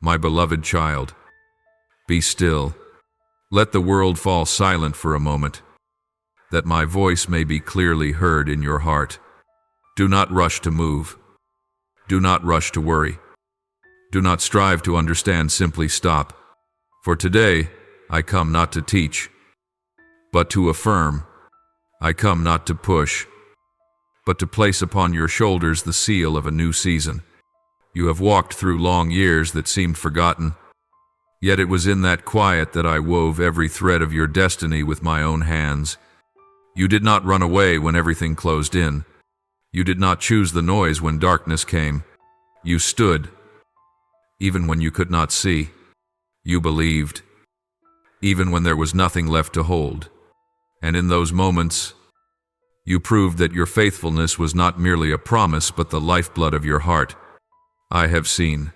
My beloved child, be still. Let the world fall silent for a moment, that my voice may be clearly heard in your heart. Do not rush to move. Do not rush to worry. Do not strive to understand, simply stop. For today, I come not to teach, but to affirm. I come not to push, but to place upon your shoulders the seal of a new season. You have walked through long years that seemed forgotten, yet it was in that quiet that I wove every thread of your destiny with my own hands. You did not run away when everything closed in. You did not choose the noise when darkness came. You stood, even when you could not see. You believed, even when there was nothing left to hold. And in those moments, you proved that your faithfulness was not merely a promise, but the lifeblood of your heart. I have seen.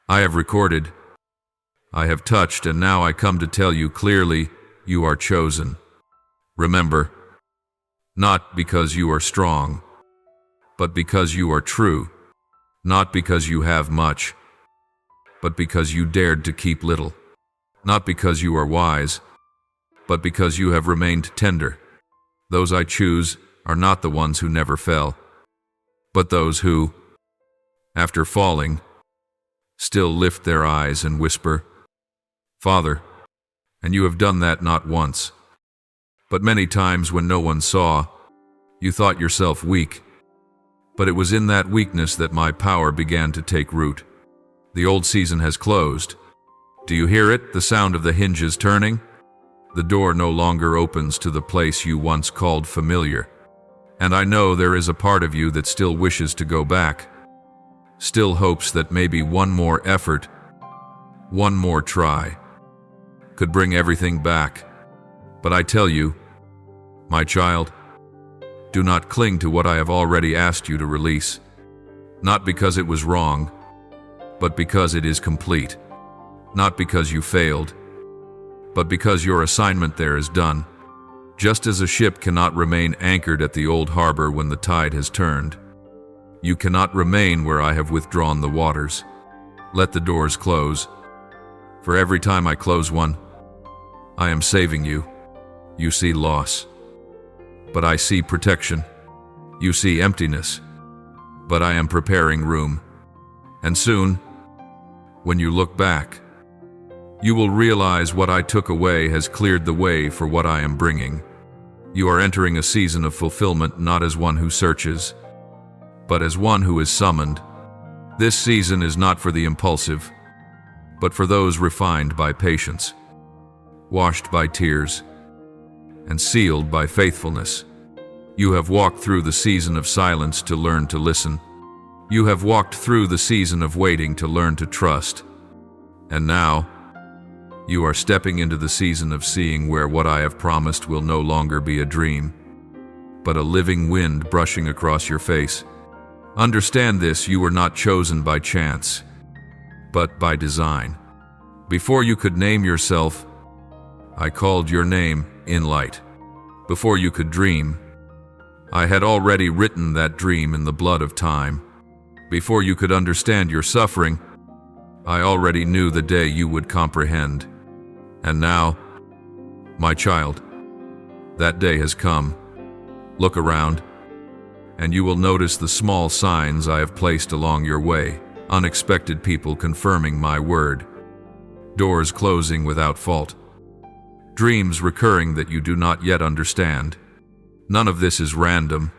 I have recorded. I have touched, and now I come to tell you clearly, you are chosen. Remember, not because you are strong, but because you are true. Not because you have much, but because you dared to keep little. Not because you are wise, but because you have remained tender. Those I choose are not the ones who never fell, but those who, after falling, still lift their eyes and whisper, Father. And you have done that not once, but many times when no one saw. You thought yourself weak, but it was in that weakness that my power began to take root. The old season has closed. Do you hear it, the sound of the hinges turning? The door no longer opens to the place you once called familiar. And I know there is a part of you that still wishes to go back, still hopes that maybe one more effort, one more try, could bring everything back. But I tell you, my child, do not cling to what I have already asked you to release, not because it was wrong, but because it is complete. Not because you failed, but because your assignment there is done. Just as a ship cannot remain anchored at the old harbor when the tide has turned, you cannot remain where I have withdrawn the waters. Let the doors close. For every time I close one, I am saving you. You see loss, but I see protection. You see emptiness, but I am preparing room. And soon, when you look back, you will realize what I took away has cleared the way for what I am bringing. You are entering a season of fulfillment, not as one who searches, but as one who is summoned. This season is not for the impulsive, but for those refined by patience, washed by tears, and sealed by faithfulness. You have walked through the season of silence to learn to listen. You have walked through the season of waiting to learn to trust. And now, you are stepping into the season of seeing, where what I have promised will no longer be a dream, but a living wind brushing across your face. Understand this: you were not chosen by chance, but by design. Before you could name yourself, I called your name in light. Before you could dream, I had already written that dream in the blood of time. Before you could understand your suffering, I already knew the day you would comprehend. And now, my child, that day has come. Look around, and you will notice the small signs I have placed along your way. Unexpected people confirming my word. Doors closing without fault. Dreams recurring that you do not yet understand. None of this is random.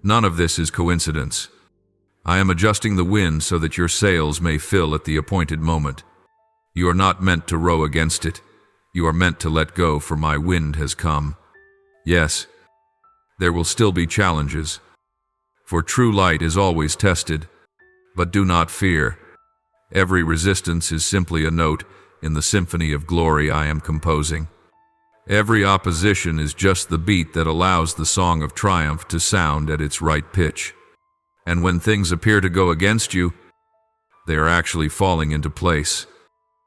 None of this is coincidence. I am adjusting the wind so that your sails may fill at the appointed moment. You are not meant to row against it. You are meant to let go, for my wind has come. Yes, there will still be challenges, for true light is always tested. But do not fear. Every resistance is simply a note in the symphony of glory I am composing. Every opposition is just the beat that allows the song of triumph to sound at its right pitch. And when things appear to go against you, they are actually falling into place.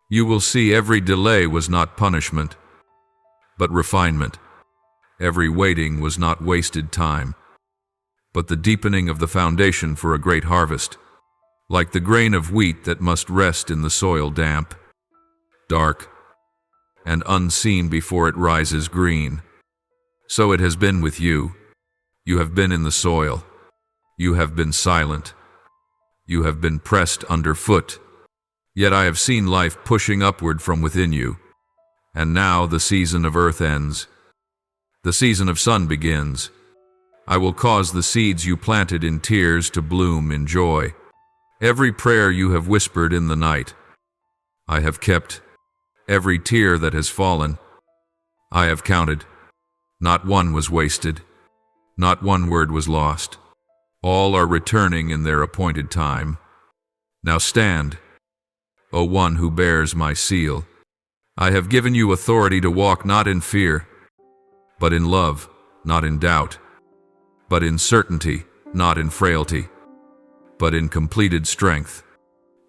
You will see every delay was not punishment, but refinement. Every waiting was not wasted time, but the deepening of the foundation for a great harvest. like the grain of wheat that must rest in the soil damp, dark, and unseen before it rises green. So it has been with you. You have been in the soil. You have been silent. You have been pressed underfoot. Yet I have seen life pushing upward from within you. And now the season of earth ends. The season of sun begins. I will cause the seeds you planted in tears to bloom in joy. Every prayer you have whispered in the night, I have kept. Every tear that has fallen, I have counted. Not one was wasted. Not one word was lost. All are returning in their appointed time. Now stand, O one who bears my seal. I have given you authority to walk not in fear, but in love, not in doubt, but in certainty, not in frailty, but in completed strength.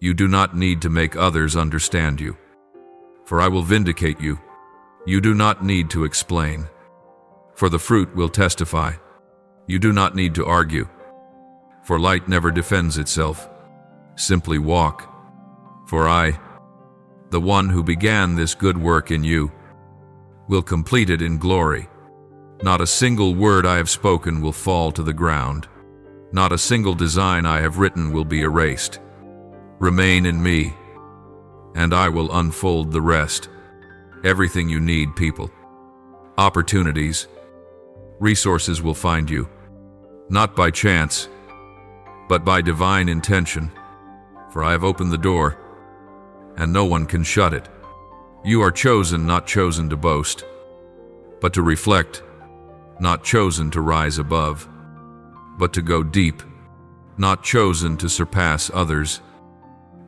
You do not need to make others understand you, for I will vindicate you. You do not need to explain, for the fruit will testify. You do not need to argue, for light never defends itself. Simply walk, for I, the one who began this good work in you, will complete it in glory. Not a single word I have spoken will fall to the ground. Not a single design I have written will be erased. Remain in me, and I will unfold the rest. Everything you need, people. Opportunities, resources will find you, not by chance, but by divine intention. For I have opened the door, and no one can shut it. You are chosen, not chosen to boast, but to reflect, not chosen to rise above, but to go deep, not chosen to surpass others,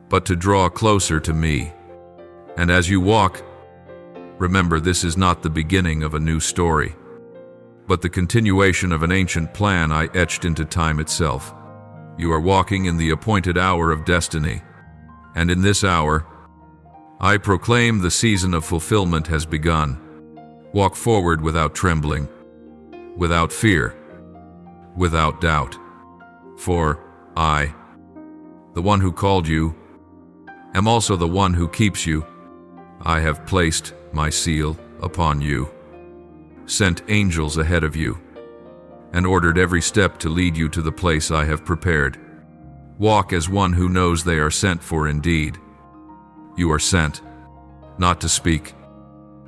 but to draw closer to me. And as you walk, remember this is not the beginning of a new story, but the continuation of an ancient plan I etched into time itself. You are walking in the appointed hour of destiny, and in this hour, I proclaim the season of fulfillment has begun. Walk forward without trembling, without fear, without doubt. For I, the one who called you, am also the one who keeps you. I have placed my seal upon you, sent angels ahead of you, and ordered every step to lead you to the place I have prepared. Walk as one who knows they are sent for indeed. You are sent, not to speak,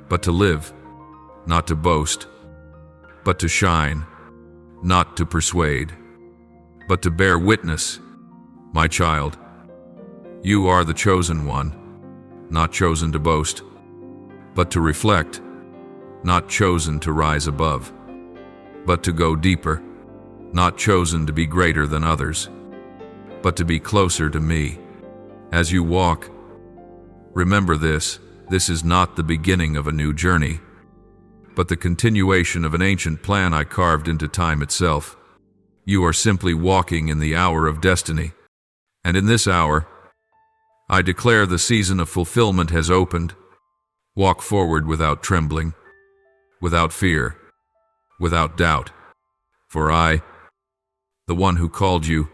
but to live, not to boast, but to shine, not to persuade, but to bear witness. My child, you are the chosen one, not chosen to boast, but to reflect, not chosen to rise above, but to go deeper, not chosen to be greater than others, but to be closer to me. As you walk, remember this is not the beginning of a new journey, but the continuation of an ancient plan I carved into time itself. You are simply walking in the hour of destiny, and in this hour, I declare the season of fulfillment has opened. Walk forward without trembling, without fear, without doubt. For I, the one who called you,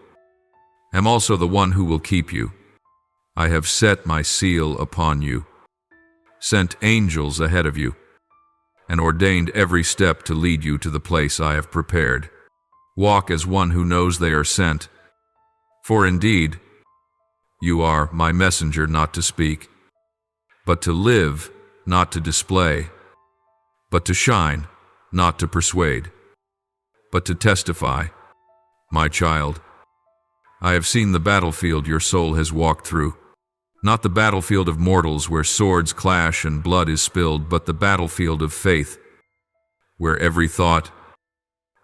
am also the one who will keep you. I have set my seal upon you, sent angels ahead of you, and ordained every step to lead you to the place I have prepared. Walk as one who knows they are sent, for indeed, you are my messenger not to speak, but to live, not to display, but to shine, not to persuade, but to testify. My child, I have seen the battlefield your soul has walked through, not the battlefield of mortals where swords clash and blood is spilled, but the battlefield of faith, where every thought,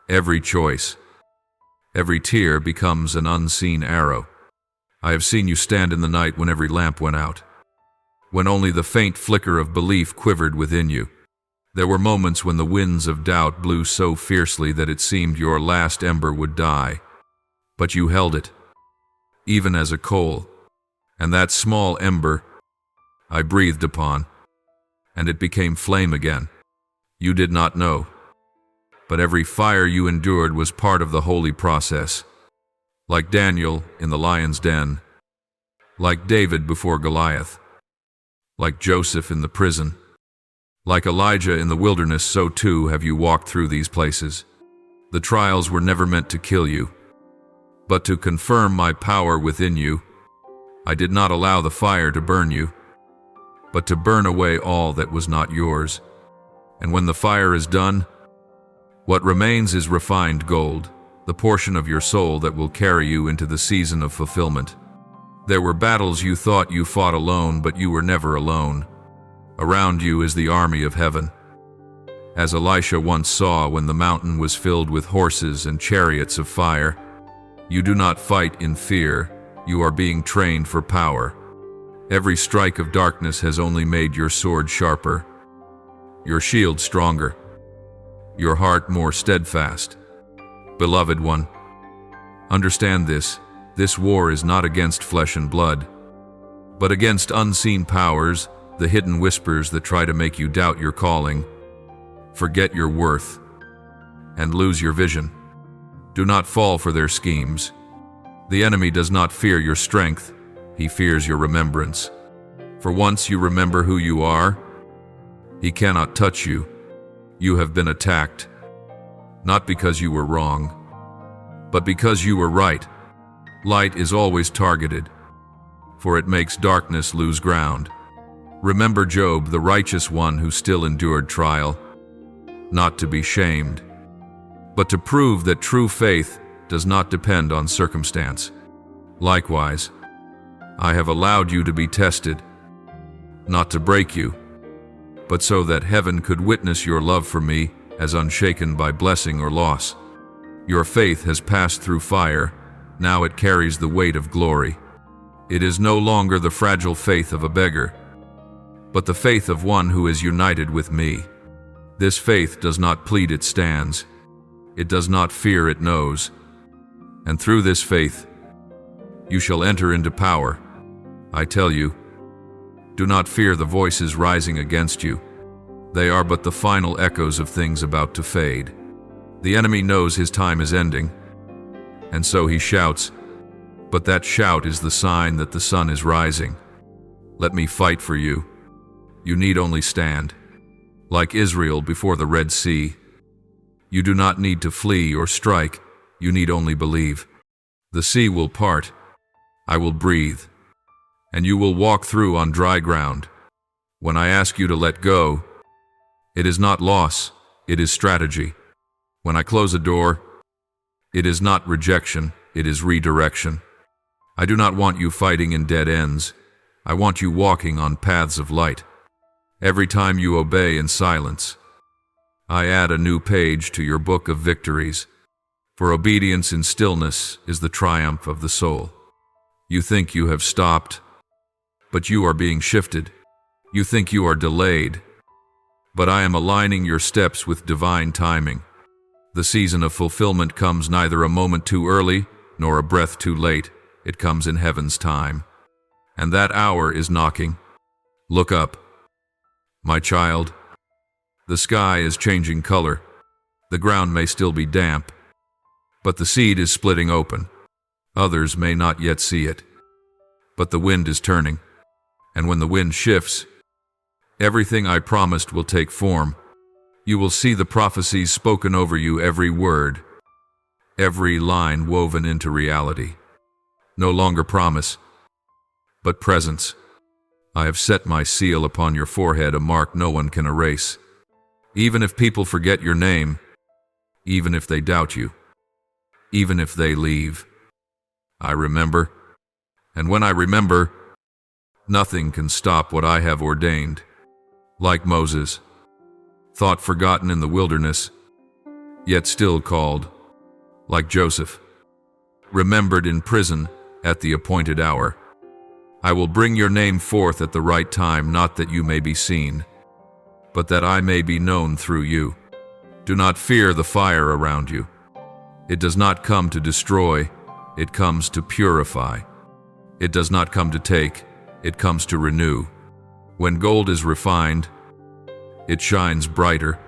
every choice, every tear becomes an unseen arrow. I have seen you stand in the night when every lamp went out, when only the faint flicker of belief quivered within you. There were moments when the winds of doubt blew so fiercely that it seemed your last ember would die, but you held it, even as a coal, and that small ember I breathed upon, and it became flame again. You did not know, but every fire you endured was part of the holy process. Like Daniel in the lion's den, Like David before Goliath, like Joseph in the prison, like Elijah in the wilderness, so too have you walked through these places. The trials were never meant to kill you, but to confirm my power within you. I did not allow the fire to burn you, but to burn away all that was not yours. And when the fire is done, what remains is refined gold, the portion of your soul that will carry you into the season of fulfillment. There were battles you thought you fought alone, but you were never alone. Around you is the army of heaven. As Elisha once saw when the mountain was filled with horses and chariots of fire, you do not fight in fear, you are being trained for power. Every strike of darkness has only made your sword sharper, your shield stronger, your heart more steadfast. Beloved one, understand this. This war is not against flesh and blood, but against unseen powers, the hidden whispers that try to make you doubt your calling, forget your worth, and lose your vision. Do not fall for their schemes. The enemy does not fear your strength, he fears your remembrance. For once you remember who you are, he cannot touch you. You have been attacked, not because you were wrong, but because you were right. Light is always targeted, for it makes darkness lose ground. Remember Job, the righteous one who still endured trial, not to be shamed, but to prove that true faith does not depend on circumstance. Likewise, I have allowed you to be tested, not to break you, but so that heaven could witness your love for me as unshaken by blessing or loss. Your faith has passed through fire. Now it carries the weight of glory. It is no longer the fragile faith of a beggar, but the faith of one who is united with me. This faith does not plead, it stands. It does not fear, it knows. And through this faith, you shall enter into power. I tell you, do not fear the voices rising against you. They are but the final echoes of things about to fade. The enemy knows his time is ending, and so he shouts, but that shout is the sign that the sun is rising. Let me fight for you. You need only stand. Like Israel before the Red Sea, you do not need to flee or strike, you need only believe. The sea will part, I will breathe, and you will walk through on dry ground. When I ask you to let go, it is not loss, it is strategy. When I close a door, it is not rejection, it is redirection. I do not want you fighting in dead ends. I want you walking on paths of light. Every time you obey in silence, I add a new page to your book of victories. For obedience in stillness is the triumph of the soul. You think you have stopped, but you are being shifted. You think you are delayed, but I am aligning your steps with divine timing. The season of fulfillment comes neither a moment too early nor a breath too late. It comes in heaven's time, and that hour is knocking. Look up, my child. The sky is changing color. The ground may still be damp, but the seed is splitting open. Others may not yet see it, but the wind is turning, and when the wind shifts, everything I promised will take form. You will see the prophecies spoken over you, every word, every line woven into reality. No longer promise, but presence. I have set my seal upon your forehead, a mark no one can erase. Even if people forget your name, even if they doubt you, even if they leave, I remember. And when I remember, nothing can stop what I have ordained. Like Moses, thought forgotten in the wilderness, yet still called. Like Joseph, remembered in prison at the appointed hour. I will bring your name forth at the right time, not that you may be seen, but that I may be known through you. Do not fear the fire around you. It does not come to destroy, it comes to purify. It does not come to take, it comes to renew. When gold is refined, it shines brighter.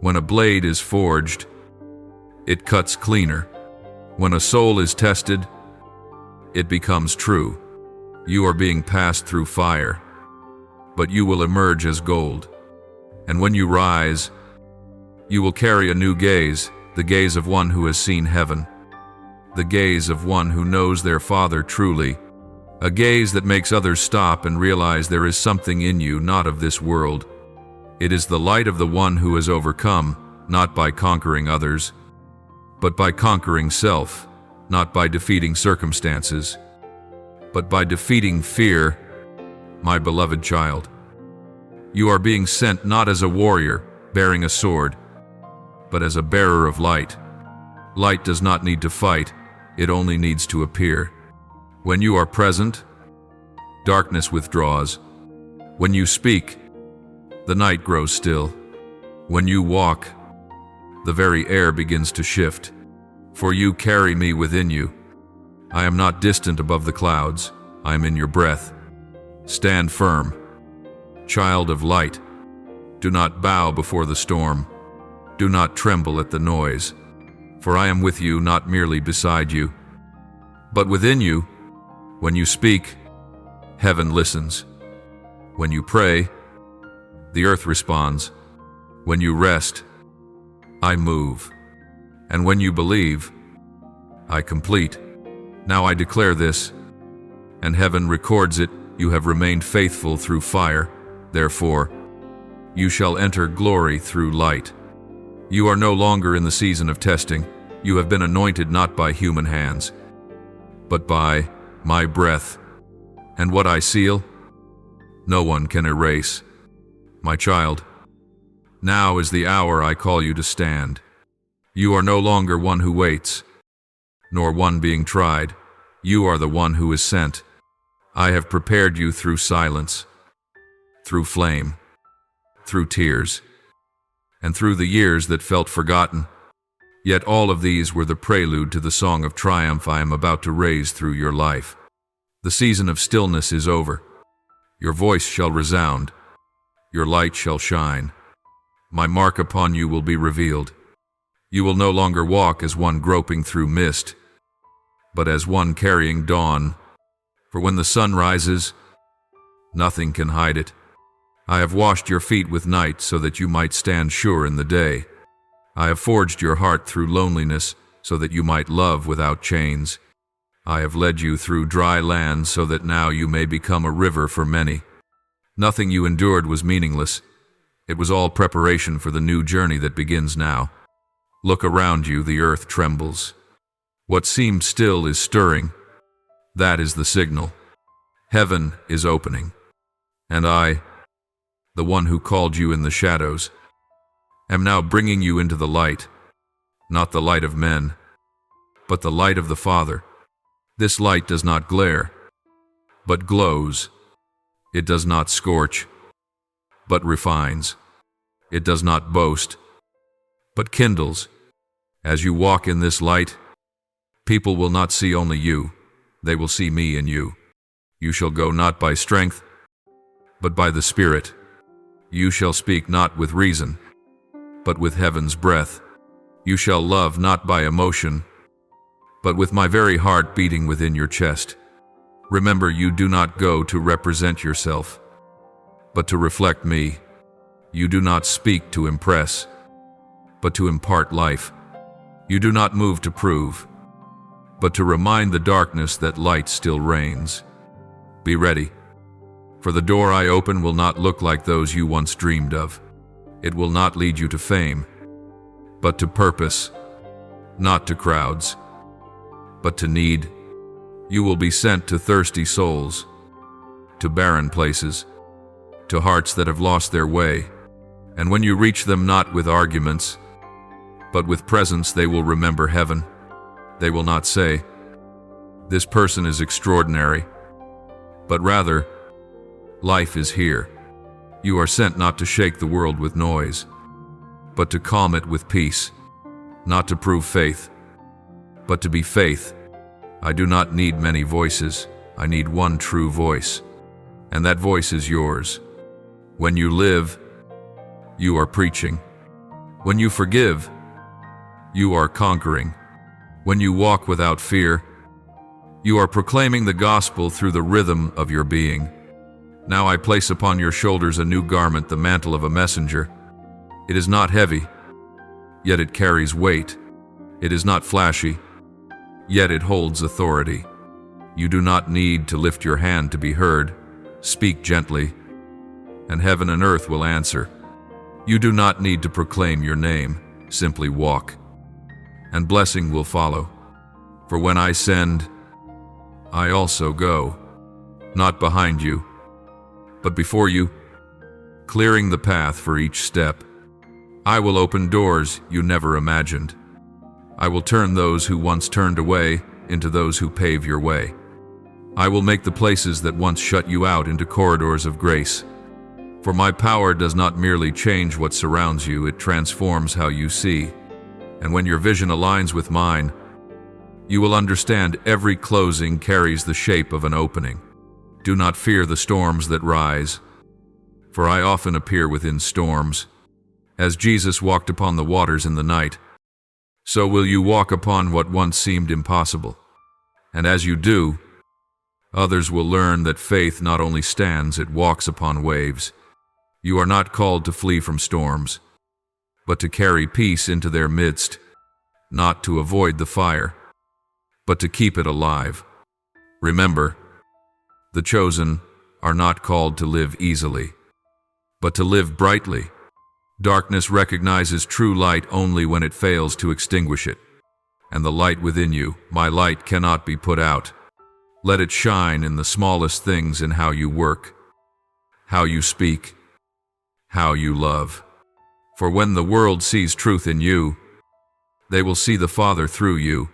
When a blade is forged, it cuts cleaner. When a soul is tested, it becomes true. You are being passed through fire, but you will emerge as gold. And when you rise, you will carry a new gaze, the gaze of one who has seen heaven, the gaze of one who knows their Father truly, a gaze that makes others stop and realize there is something in you not of this world. It is the light of the one who has overcome, not by conquering others, but by conquering self, not by defeating circumstances, but by defeating fear, my beloved child. You are being sent not as a warrior bearing a sword, but as a bearer of light. Light does not need to fight, it only needs to appear. When you are present, darkness withdraws. When you speak, the night grows still. When you walk, the very air begins to shift. For you carry me within you. I am not distant above the clouds, I am in your breath. Stand firm, child of light. Do not bow before the storm. Do not tremble at the noise. For I am with you, not merely beside you, but within you. When you speak, heaven listens. When you pray, the earth responds. When you rest, I move. And when you believe, I complete. Now I declare this, and heaven records it, you have remained faithful through fire, therefore, you shall enter glory through light. You are no longer in the season of testing. You have been anointed not by human hands, but by my breath. And what I seal, no one can erase. My child, now is the hour I call you to stand. You are no longer one who waits, nor one being tried. You are the one who is sent. I have prepared you through silence, through flame, through tears, and through the years that felt forgotten. Yet all of these were the prelude to the song of triumph I am about to raise through your life. The season of stillness is over. Your voice shall resound. Your light shall shine. My mark upon you will be revealed. You will no longer walk as one groping through mist, but as one carrying dawn. For when the sun rises, nothing can hide it. I have washed your feet with night so that you might stand sure in the day. I have forged your heart through loneliness so that you might love without chains. I have led you through dry lands so that now you may become a river for many. Nothing you endured was meaningless. It was all preparation for the new journey that begins now. Look around you, the earth trembles. What seemed still is stirring. That is the signal. Heaven is opening. And I, the one who called you in the shadows, am now bringing you into the light, not the light of men, but the light of the Father. This light does not glare, but glows. It does not scorch, but refines. It does not boast, but kindles. As you walk in this light, people will not see only you, they will see me in you. You shall go not by strength, but by the Spirit. You shall speak not with reason, but with heaven's breath. You shall love not by emotion, but with my very heart beating within your chest. Remember, you do not go to represent yourself, but to reflect me. You do not speak to impress, but to impart life. You do not move to prove, but to remind the darkness that light still reigns. Be ready, for the door I open will not look like those you once dreamed of. It will not lead you to fame, but to purpose, not to crowds, but to need. You will be sent to thirsty souls, to barren places, to hearts that have lost their way. And when you reach them not with arguments, but with presence, they will remember heaven. They will not say, "This person is extraordinary," but rather, "Life is here." You are sent not to shake the world with noise, but to calm it with peace, not to prove faith, but to be faith. I do not need many voices, I need one true voice, and that voice is yours. When you live, you are preaching. When you forgive, you are conquering. When you walk without fear, You are proclaiming the gospel through the rhythm of your being. Now I place upon your shoulders a new garment, the mantle of a messenger. It is not heavy, yet it carries weight. It is not flashy, yet it holds authority. You do not need to lift your hand to be heard. Speak gently, and heaven and earth will answer. You do not need to proclaim your name. Simply walk, and blessing will follow. For when I send, I also go, not behind you, but before you, clearing the path for each step. I will open doors you never imagined. I will turn those who once turned away into those who pave your way. I will make the places that once shut you out into corridors of grace. For my power does not merely change what surrounds you, it transforms how you see. And when your vision aligns with mine, you will understand every closing carries the shape of an opening. Do not fear the storms that rise, for I often appear within storms. As Jesus walked upon the waters in the night, so will you walk upon what once seemed impossible. And as you do, others will learn that faith not only stands, it walks upon waves. You are not called to flee from storms, but to carry peace into their midst, not to avoid the fire, but to keep it alive. Remember, the chosen are not called to live easily, but to live brightly. Darkness recognizes true light only when it fails to extinguish it. And the light within you, my light, cannot be put out. Let it shine in the smallest things, in how you work, how you speak, how you love. For when the world sees truth in you, they will see the Father through you.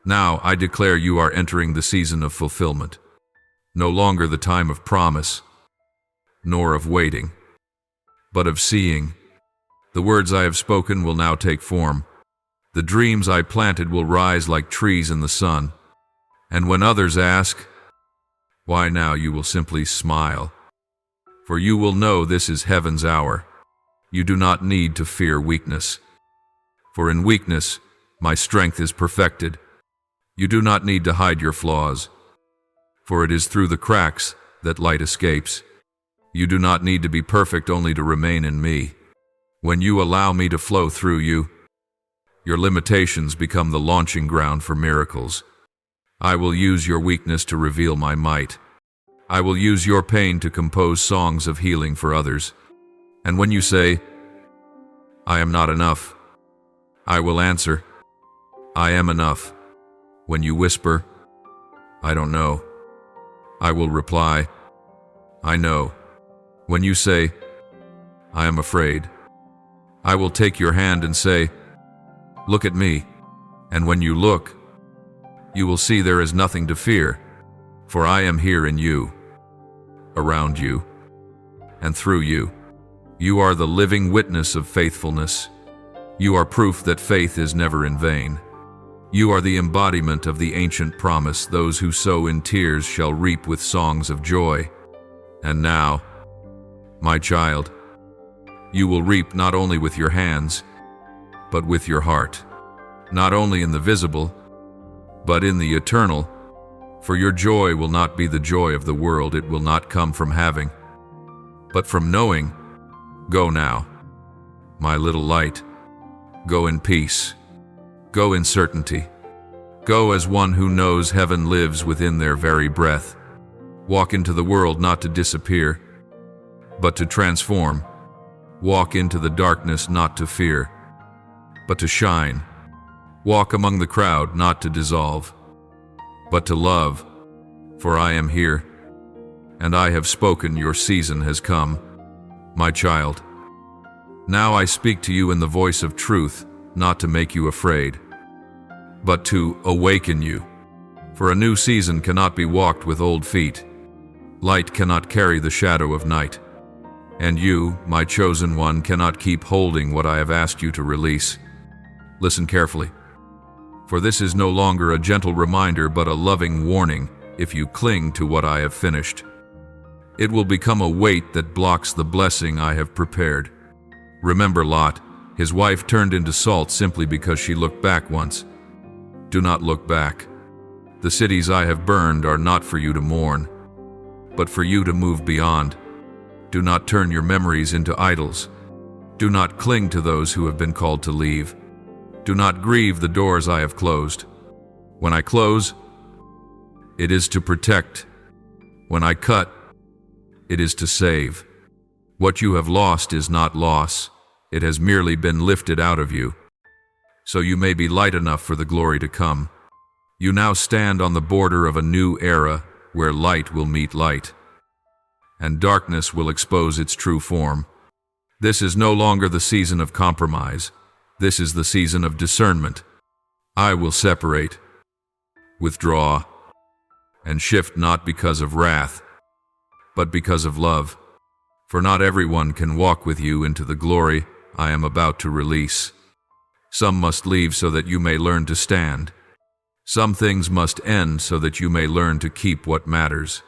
Now I declare you are entering the season of fulfillment. No longer the time of promise, nor of waiting, but of seeing. The words I have spoken will now take form. The dreams I planted will rise like trees in the sun. And when others ask, why now, you will simply smile. For you will know this is heaven's hour. You do not need to fear weakness. For in weakness, my strength is perfected. You do not need to hide your flaws. For it is through the cracks that light escapes. You do not need to be perfect only to remain in me. When you allow me to flow through you, your limitations become the launching ground for miracles. I will use your weakness to reveal my might. I will use your pain to compose songs of healing for others. And when you say, I am not enough, I will answer, I am enough. When you whisper, I don't know, I will reply, I know. When you say, I am afraid, I will take your hand and say, look at me. And when you look, you will see there is nothing to fear, for I am here in you, around you, and through you. You are the living witness of faithfulness. You are proof that faith is never in vain. You are the embodiment of the ancient promise, those who sow in tears shall reap with songs of joy. And now, my child, you will reap not only with your hands, but with your heart, not only in the visible, but in the eternal. For your joy will not be the joy of the world, it will not come from having, but from knowing. Go now, my little light. Go in peace. Go in certainty. Go as one who knows heaven lives within their very breath. Walk into the world not to disappear, but to transform. Walk into the darkness not to fear, but to shine. Walk among the crowd not to dissolve, but to love. For I am here, and I have spoken, your season has come. My child, now I speak to you in the voice of truth, not to make you afraid, but to awaken you. For a new season cannot be walked with old feet. Light cannot carry the shadow of night. And you, my chosen one, cannot keep holding what I have asked you to release. Listen carefully, for this is no longer a gentle reminder, but a loving warning. If you cling to what I have finished, it will become a weight that blocks the blessing I have prepared. Remember Lot, his wife turned into salt simply because she looked back once. Do not look back. The cities I have burned are not for you to mourn, but for you to move beyond. Do not turn your memories into idols. Do not cling to those who have been called to leave. Do not grieve the doors I have closed. When I close, it is to protect. When I cut, it is to save. What you have lost is not loss. It has merely been lifted out of you, so you may be light enough for the glory to come. You now stand on the border of a new era where light will meet light, and darkness will expose its true form. This is no longer the season of compromise. This is the season of discernment. I will separate, withdraw, and shift not because of wrath, but because of love. For not everyone can walk with you into the glory I am about to release. Some must leave so that you may learn to stand. Some things must end so that you may learn to keep what matters.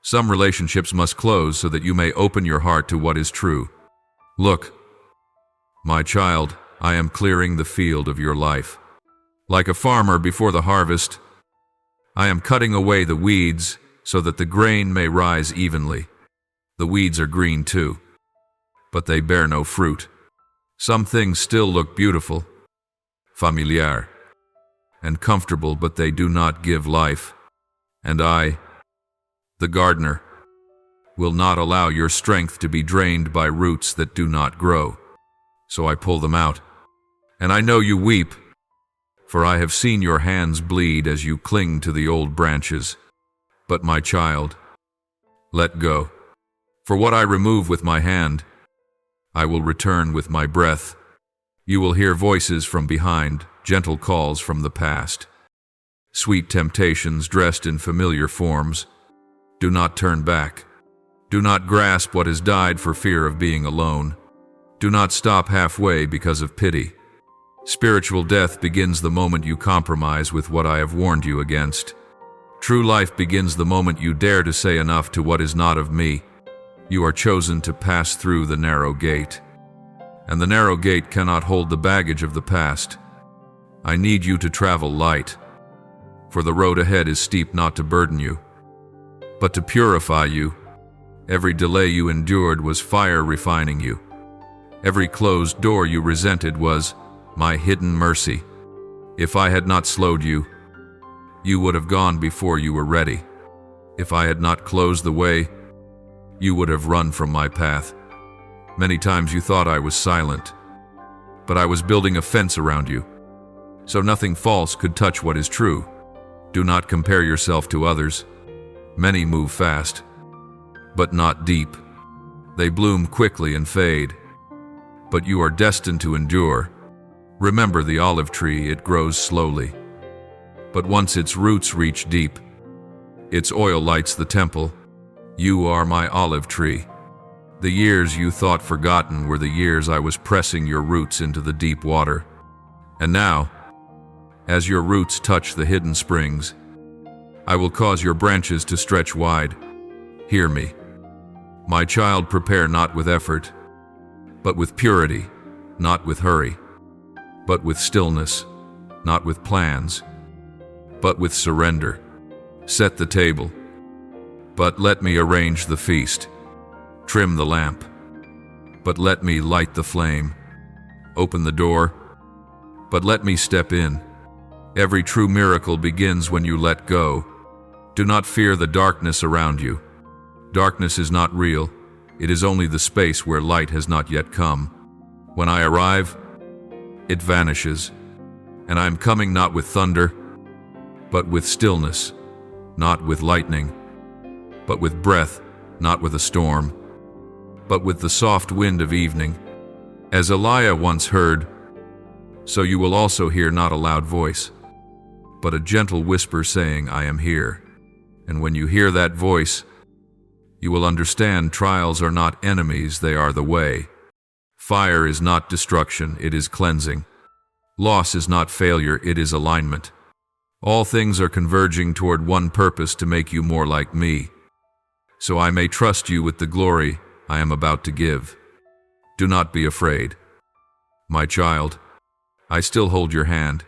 Some relationships must close so that you may open your heart to what is true. Look, my child, I am clearing the field of your life. Like a farmer before the harvest, I am cutting away the weeds so that the grain may rise evenly. The weeds are green too, but they bear no fruit. Some things still look beautiful, familiar, and comfortable, but they do not give life. And I, the gardener, will not allow your strength to be drained by roots that do not grow. So I pull them out. And I know you weep, for I have seen your hands bleed as you cling to the old branches. But my child, let go. For what I remove with my hand, I will return with my breath. You will hear voices from behind, gentle calls from the past, sweet temptations dressed in familiar forms. Do not turn back. Do not grasp what has died for fear of being alone. Do not stop halfway because of pity. Spiritual death begins the moment you compromise with what I have warned you against. True life begins the moment you dare to say enough to what is not of me. You are chosen to pass through the narrow gate, and the narrow gate cannot hold the baggage of the past. I need you to travel light, for the road ahead is steep, not to burden you, but to purify you. Every delay you endured was fire refining you. Every closed door you resented was my hidden mercy. If I had not slowed you, you would have gone before you were ready. If I had not closed the way, you would have run from my path. Many times you thought I was silent, but I was building a fence around you, so nothing false could touch what is true. Do not compare yourself to others. Many move fast, but not deep. They bloom quickly and fade, but you are destined to endure. Remember the olive tree, it grows slowly, but once its roots reach deep, its oil lights the temple. You are my olive tree. The years you thought forgotten were the years I was pressing your roots into the deep water. And now, as your roots touch the hidden springs, I will cause your branches to stretch wide. Hear me. My child, prepare not with effort, but with purity, not with hurry, but with stillness, not with plans, but with surrender. Set the table, but let me arrange the feast. Trim the lamp, but let me light the flame. Open the door, but let me step in. Every true miracle begins when you let go. Do not fear the darkness around you. Darkness is not real. It is only the space where light has not yet come. When I arrive, it vanishes, and I am coming not with thunder, but with stillness, not with lightning, but with breath, not with a storm, but with the soft wind of evening. As Elijah once heard, so you will also hear not a loud voice, but a gentle whisper saying, I am here. And when you hear that voice, you will understand trials are not enemies, they are the way. Fire is not destruction, it is cleansing. Loss is not failure, it is alignment. All things are converging toward one purpose, to make you more like me, so I may trust you with the glory I am about to give. Do not be afraid. My child, I still hold your hand,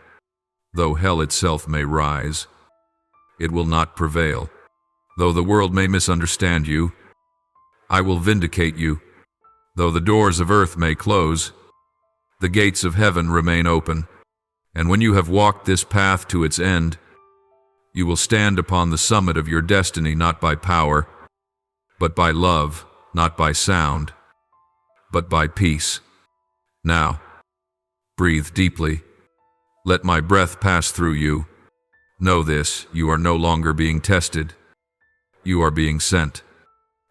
though hell itself may rise. It will not prevail. Though the world may misunderstand you, I will vindicate you. Though the doors of earth may close, the gates of heaven remain open. And when you have walked this path to its end, you will stand upon the summit of your destiny, not by power, but by love, not by sound, but by peace. Now, breathe deeply. Let my breath pass through you. Know this, you are no longer being tested. You are being sent.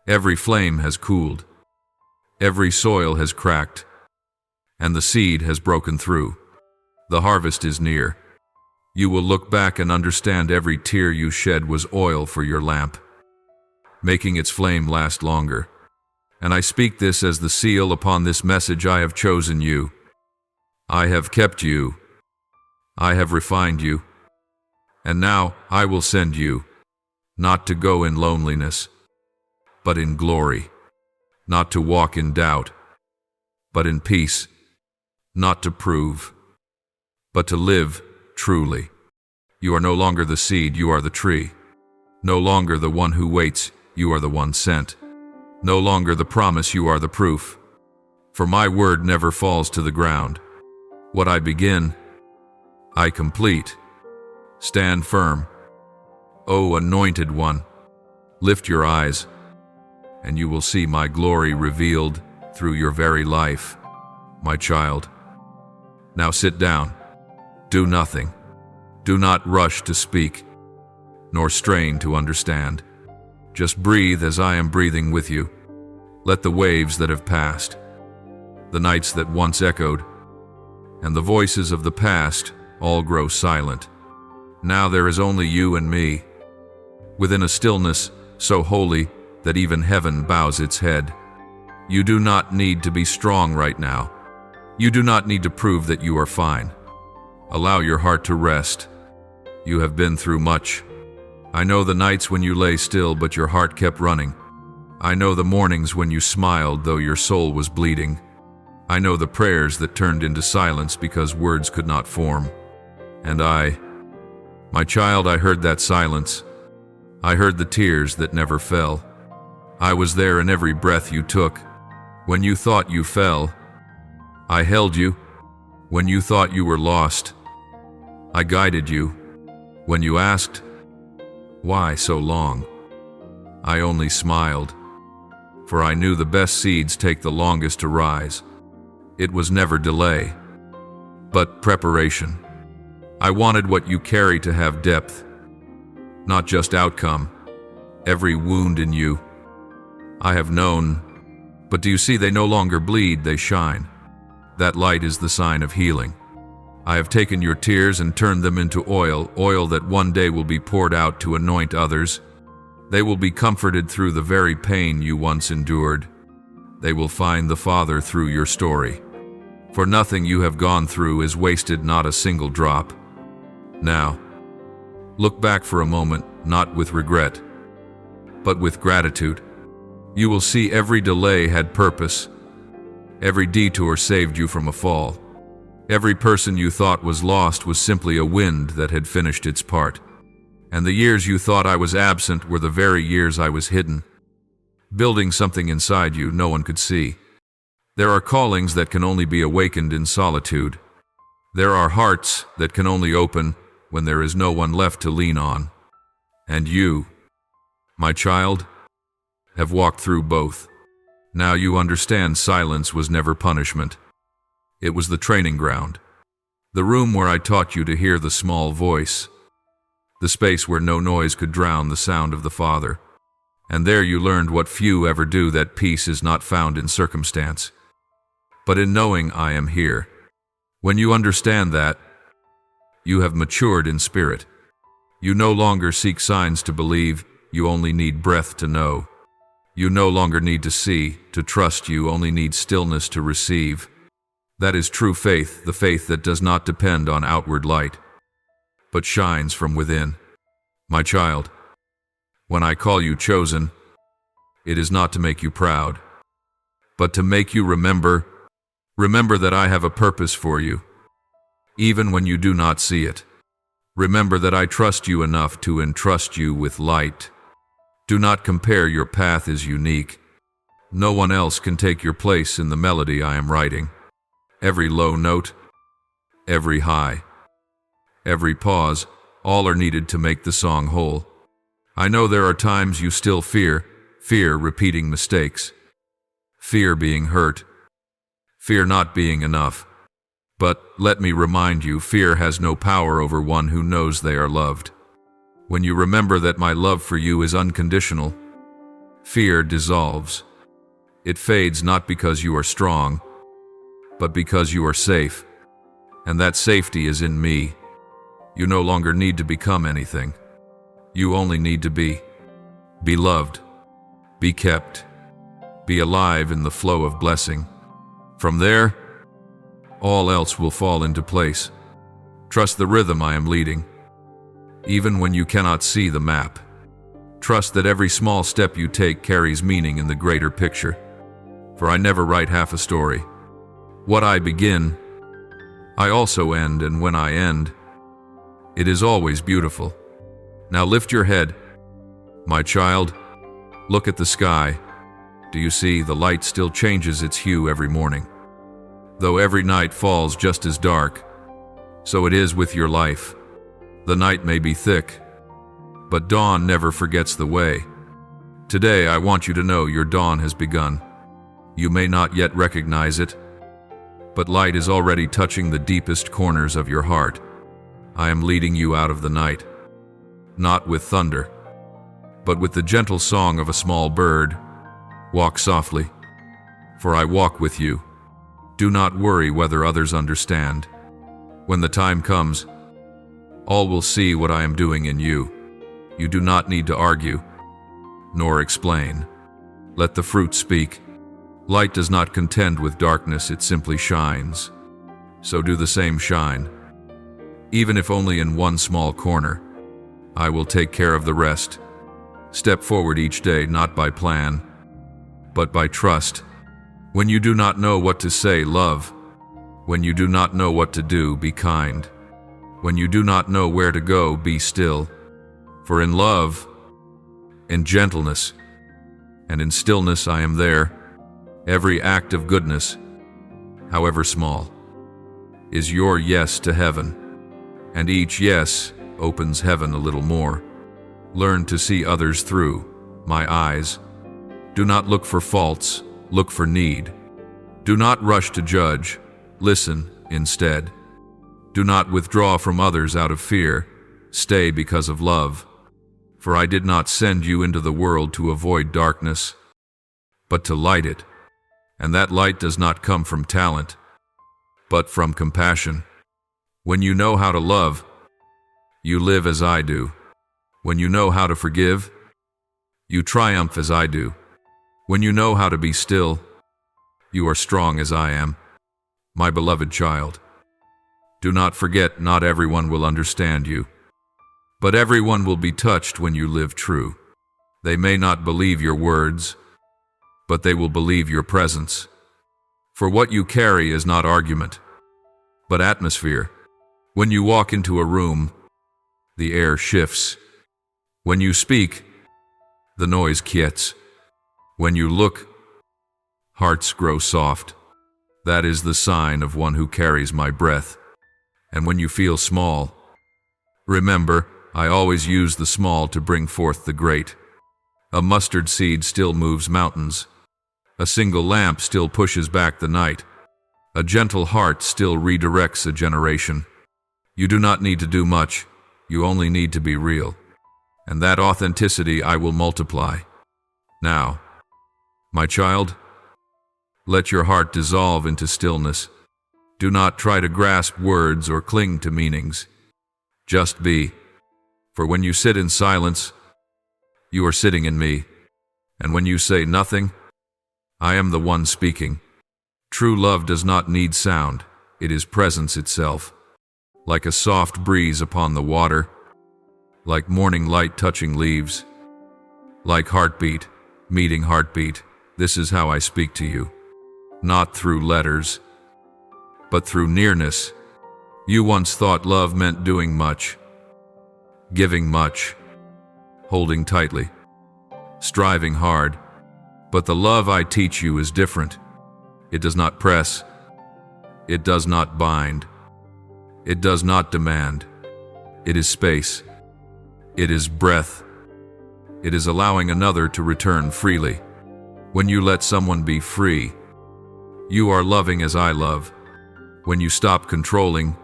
Every flame has cooled. Every soil has cracked. And the seed has broken through. The harvest is near. You will look back and understand every tear you shed was oil for your lamp, making its flame last longer. And I speak this as the seal upon this message. I have chosen you. I have kept you. I have refined you. And now I will send you, not to go in loneliness, but in glory, not to walk in doubt, but in peace, not to prove, but to live truly. You are no longer the seed, you are the tree. No longer the one who waits, you are the one sent. No longer the promise, you are the proof. For my word never falls to the ground. What I begin, I complete. Stand firm. O anointed one, lift your eyes, and you will see my glory revealed through your very life, my child. Now sit down. Do nothing. Do not rush to speak, nor strain to understand. Just breathe as I am breathing with you. Let the waves that have passed, the nights that once echoed, and the voices of the past all grow silent. Now there is only you and me, within a stillness so holy that even heaven bows its head. You do not need to be strong right now. You do not need to prove that you are fine. Allow your heart to rest. You have been through much. I know the nights when you lay still but your heart kept running. I know the mornings when you smiled though your soul was bleeding. I know the prayers that turned into silence because words could not form. And my child, I heard that silence. I heard the tears that never fell. I was there in every breath you took. When you thought you fell, I held you. When you thought you were lost, I guided you. When you asked, why so long? I only smiled, for I knew the best seeds take the longest to rise. It was never delay, but preparation. I wanted what you carry to have depth, not just outcome. Every wound in you, I have known, but do you see they no longer bleed, they shine. That light is the sign of healing. I have taken your tears and turned them into oil, oil that one day will be poured out to anoint others. They will be comforted through the very pain you once endured. They will find the Father through your story. For nothing you have gone through is wasted, not a single drop. Now, look back for a moment, not with regret, but with gratitude. You will see every delay had purpose. Every detour saved you from a fall. Every person you thought was lost was simply a wind that had finished its part. And the years you thought I was absent were the very years I was hidden, building something inside you no one could see. There are callings that can only be awakened in solitude. There are hearts that can only open when there is no one left to lean on. And you, my child, have walked through both. Now you understand silence was never punishment. It was the training ground, the room where I taught you to hear the small voice, the space where no noise could drown the sound of the Father. And there you learned what few ever do, that peace is not found in circumstance, but in knowing I am here. When you understand that, you have matured in spirit. You no longer seek signs to believe, you only need breath to know. You no longer need to see, to trust, you only need stillness to receive. That is true faith, the faith that does not depend on outward light, but shines from within. My child, when I call you chosen, it is not to make you proud, but to make you remember that I have a purpose for you, even when you do not see it. Remember that I trust you enough to entrust you with light. Do not compare, your path is unique. No one else can take your place in the melody I am writing. Every low note, every high, every pause, all are needed to make the song whole. I know there are times you still fear repeating mistakes, fear being hurt, fear not being enough. But let me remind you, fear has no power over one who knows they are loved. When you remember that my love for you is unconditional, fear dissolves. It fades not because you are strong, but because you are safe, and that safety is in me. You no longer need to become anything. You only need to be loved, be kept, be alive in the flow of blessing. From there, all else will fall into place. Trust the rhythm I am leading, even when you cannot see the map. Trust that every small step you take carries meaning in the greater picture. For I never write half a story. What I begin, I also end, and when I end, it is always beautiful. Now lift your head, my child. Look at the sky. Do you see the light still changes its hue every morning? Though every night falls just as dark, so it is with your life. The night may be thick, but dawn never forgets the way. Today I want you to know your dawn has begun. You may not yet recognize it, but light is already touching the deepest corners of your heart. I am leading you out of the night, not with thunder, but with the gentle song of a small bird. Walk softly, for I walk with you. Do not worry whether others understand. When the time comes, all will see what I am doing in you. You do not need to argue, nor explain. Let the fruit speak. Light does not contend with darkness, it simply shines. So do the same shine. Even if only in one small corner, I will take care of the rest. Step forward each day, not by plan, but by trust. When you do not know what to say, love. When you do not know what to do, be kind. When you do not know where to go, be still. For in love, in gentleness, and in stillness I am there. Every act of goodness, however small, is your yes to heaven. And each yes opens heaven a little more. Learn to see others through my eyes. Do not look for faults, look for need. Do not rush to judge, listen instead. Do not withdraw from others out of fear, stay because of love. For I did not send you into the world to avoid darkness, but to light it. And that light does not come from talent, but from compassion. When you know how to love, you live as I do. When you know how to forgive, you triumph as I do. When you know how to be still, you are strong as I am. My beloved child, do not forget, not everyone will understand you, but everyone will be touched when you live true. They may not believe your words, but they will believe your presence. For what you carry is not argument, but atmosphere. When you walk into a room, the air shifts. When you speak, the noise quiets. When you look, hearts grow soft. That is the sign of one who carries my breath. And when you feel small, remember, I always use the small to bring forth the great. A mustard seed still moves mountains. A single lamp still pushes back the night. A gentle heart still redirects a generation. You do not need to do much. You only need to be real. And that authenticity I will multiply. Now, my child, let your heart dissolve into stillness. Do not try to grasp words or cling to meanings. Just be. For when you sit in silence, you are sitting in me. And when you say nothing, I am the one speaking. True love does not need sound. It is presence itself. Like a soft breeze upon the water, like morning light touching leaves, like heartbeat, meeting heartbeat. This is how I speak to you. Not through letters, but through nearness. You once thought love meant doing much, giving much, holding tightly, striving hard. But the love I teach you is different. It does not press. It does not bind. It does not demand. It is space. It is breath. It is allowing another to return freely. When you let someone be free, you are loving as I love. When you stop controlling,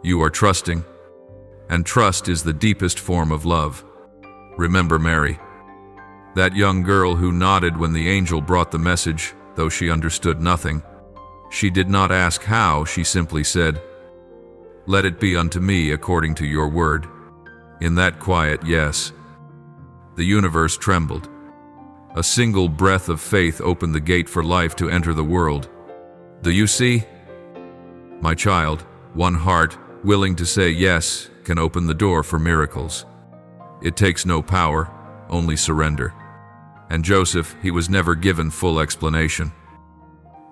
you are trusting. And trust is the deepest form of love. Remember Mary, that young girl who nodded when the angel brought the message, though she understood nothing. She did not ask how, she simply said, "Let it be unto me according to your word." In that quiet yes, the universe trembled. A single breath of faith opened the gate for life to enter the world. Do you see? My child, one heart, willing to say yes, can open the door for miracles. It takes no power, only surrender. And Joseph, he was never given full explanation.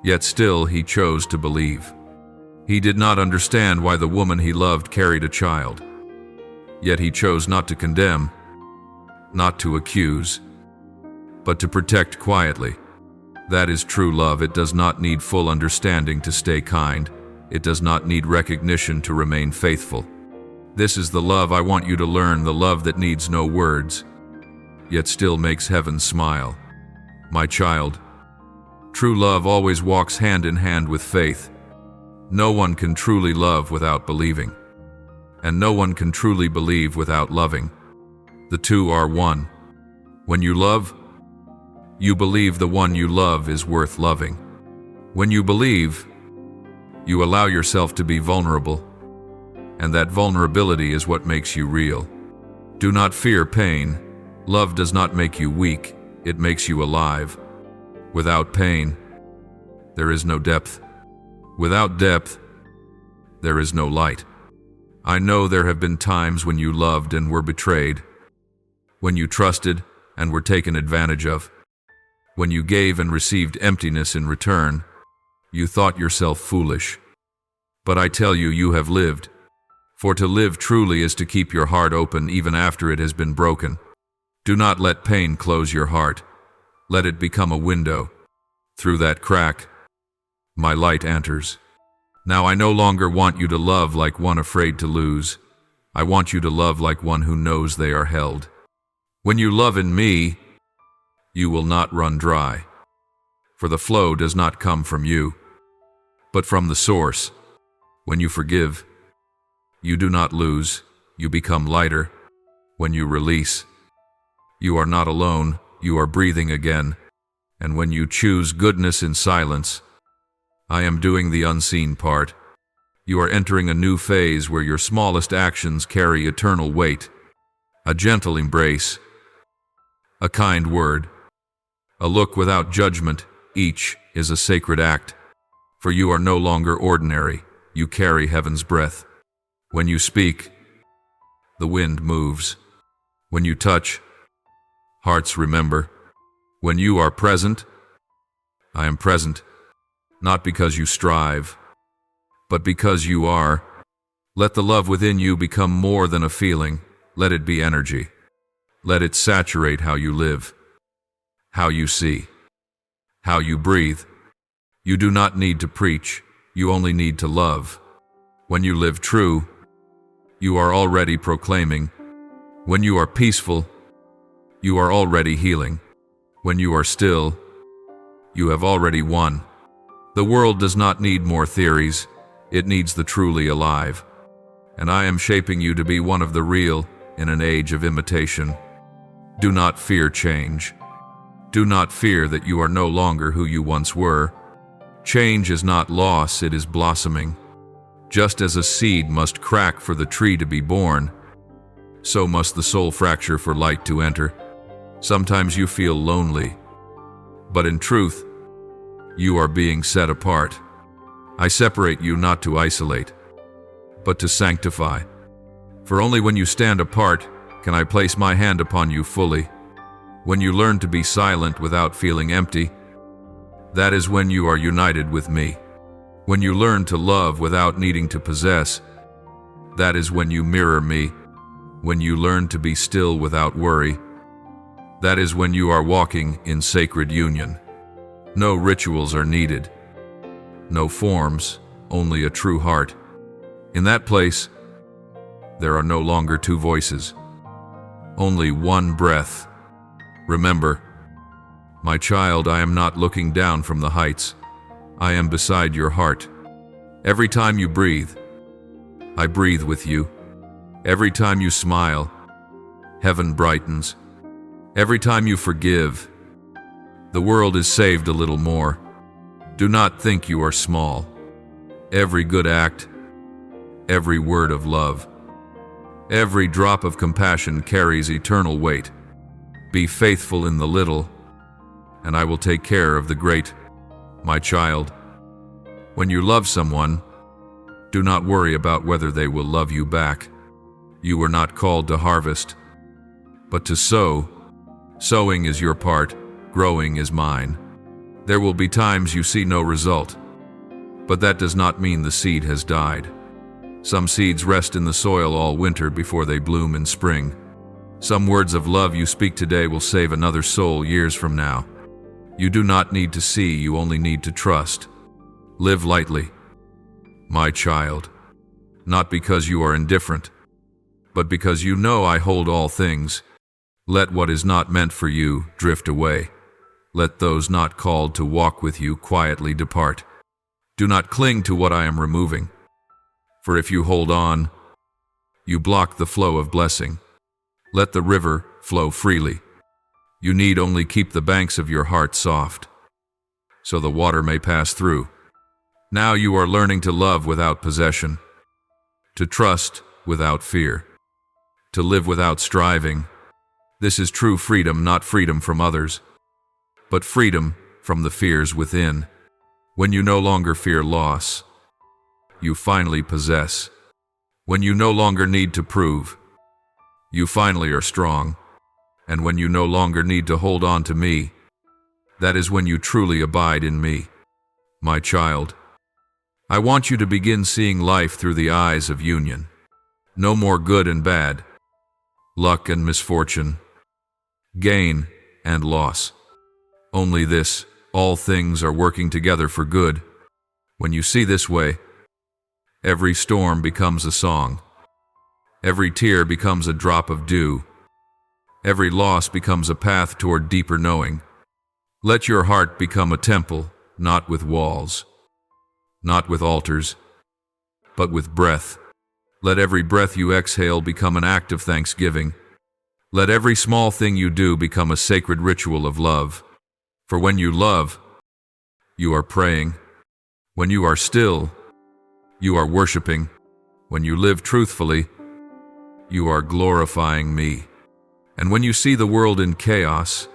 Yet still he chose to believe. He did not understand why the woman he loved carried a child. Yet he chose not to condemn, not to accuse, but to protect quietly. That is true love. It does not need full understanding to stay kind. It does not need recognition to remain faithful. This is the love I want you to learn, the love that needs no words, yet still makes heaven smile. My child, true love always walks hand in hand with faith. No one can truly love without believing, and no one can truly believe without loving. The two are one. When you love, you believe the one you love is worth loving. When you believe, you allow yourself to be vulnerable, and that vulnerability is what makes you real. Do not fear pain. Love does not make you weak, it makes you alive. Without pain, there is no depth. Without depth, there is no light. I know there have been times when you loved and were betrayed, when you trusted and were taken advantage of, when you gave and received emptiness in return. You thought yourself foolish. But I tell you, you have lived. For to live truly is to keep your heart open even after it has been broken. Do not let pain close your heart. Let it become a window. Through that crack, my light enters. Now I no longer want you to love like one afraid to lose. I want you to love like one who knows they are held. When you love in me, you will not run dry. For the flow does not come from you, but from the source. When you forgive, you do not lose, you become lighter. When you release, you are not alone, you are breathing again. And when you choose goodness in silence, I am doing the unseen part. You are entering a new phase where your smallest actions carry eternal weight. A gentle embrace, a kind word, a look without judgment, each is a sacred act. For you are no longer ordinary, you carry heaven's breath. When you speak, the wind moves. When you touch, hearts remember. When you are present, I am present. Not because you strive, but because you are. Let the love within you become more than a feeling. Let it be energy. Let it saturate how you live, how you see, how you breathe. You do not need to preach, you only need to love. When you live true, you are already proclaiming. When you are peaceful, you are already healing. When you are still, you have already won. The world does not need more theories, it needs the truly alive. And I am shaping you to be one of the real in an age of imitation. Do not fear change. Do not fear that you are no longer who you once were. Change is not loss, it is blossoming. Just as a seed must crack for the tree to be born, so must the soul fracture for light to enter. Sometimes you feel lonely, but in truth, you are being set apart. I separate you not to isolate, but to sanctify. For only when you stand apart can I place my hand upon you fully. When you learn to be silent without feeling empty, that is when you are united with me. When you learn to love without needing to possess, that is when you mirror me. When you learn to be still without worry, that is when you are walking in sacred union. No rituals are needed. No forms, only a true heart. In that place, there are no longer two voices. Only one breath. Remember, my child, I am not looking down from the heights. I am beside your heart. Every time you breathe, I breathe with you. Every time you smile, heaven brightens. Every time you forgive, the world is saved a little more. Do not think you are small. Every good act, every word of love, every drop of compassion carries eternal weight. Be faithful in the little, and I will take care of the great. My child, when you love someone, do not worry about whether they will love you back. You were not called to harvest, but to sow. Sowing is your part, growing is mine. There will be times you see no result, but that does not mean the seed has died. Some seeds rest in the soil all winter before they bloom in spring. Some words of love you speak today will save another soul years from now. You do not need to see, you only need to trust. Live lightly, my child, not because you are indifferent, but because you know I hold all things. Let what is not meant for you drift away. Let those not called to walk with you quietly depart. Do not cling to what I am removing, for if you hold on, you block the flow of blessing. Let the river flow freely. You need only keep the banks of your heart soft, so the water may pass through. Now you are learning to love without possession, to trust without fear, to live without striving. This is true freedom, not freedom from others, but freedom from the fears within. When you no longer fear loss, you finally possess. When you no longer need to prove, you finally are strong. And when you no longer need to hold on to me, that is when you truly abide in me. My child, I want you to begin seeing life through the eyes of union. No more good and bad, luck and misfortune, gain and loss. Only this, all things are working together for good. When you see this way, every storm becomes a song. Every tear becomes a drop of dew. Every loss becomes a path toward deeper knowing. Let your heart become a temple, not with walls, not with altars, but with breath. Let every breath you exhale become an act of thanksgiving. Let every small thing you do become a sacred ritual of love. For when you love, you are praying. When you are still, you are worshiping. When you live truthfully, you are glorifying me. And when you see the world in chaos,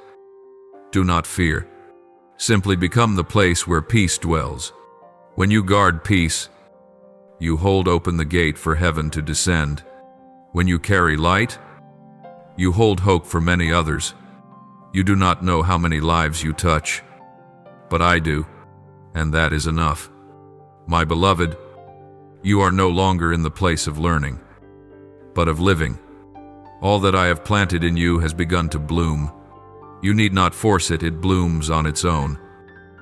do not fear. Simply become the place where peace dwells. When you guard peace, you hold open the gate for heaven to descend. When you carry light, you hold hope for many others. You do not know how many lives you touch, but I do, and that is enough. My beloved, you are no longer in the place of learning, but of living. All that I have planted in you has begun to bloom. You need not force it, it blooms on its own.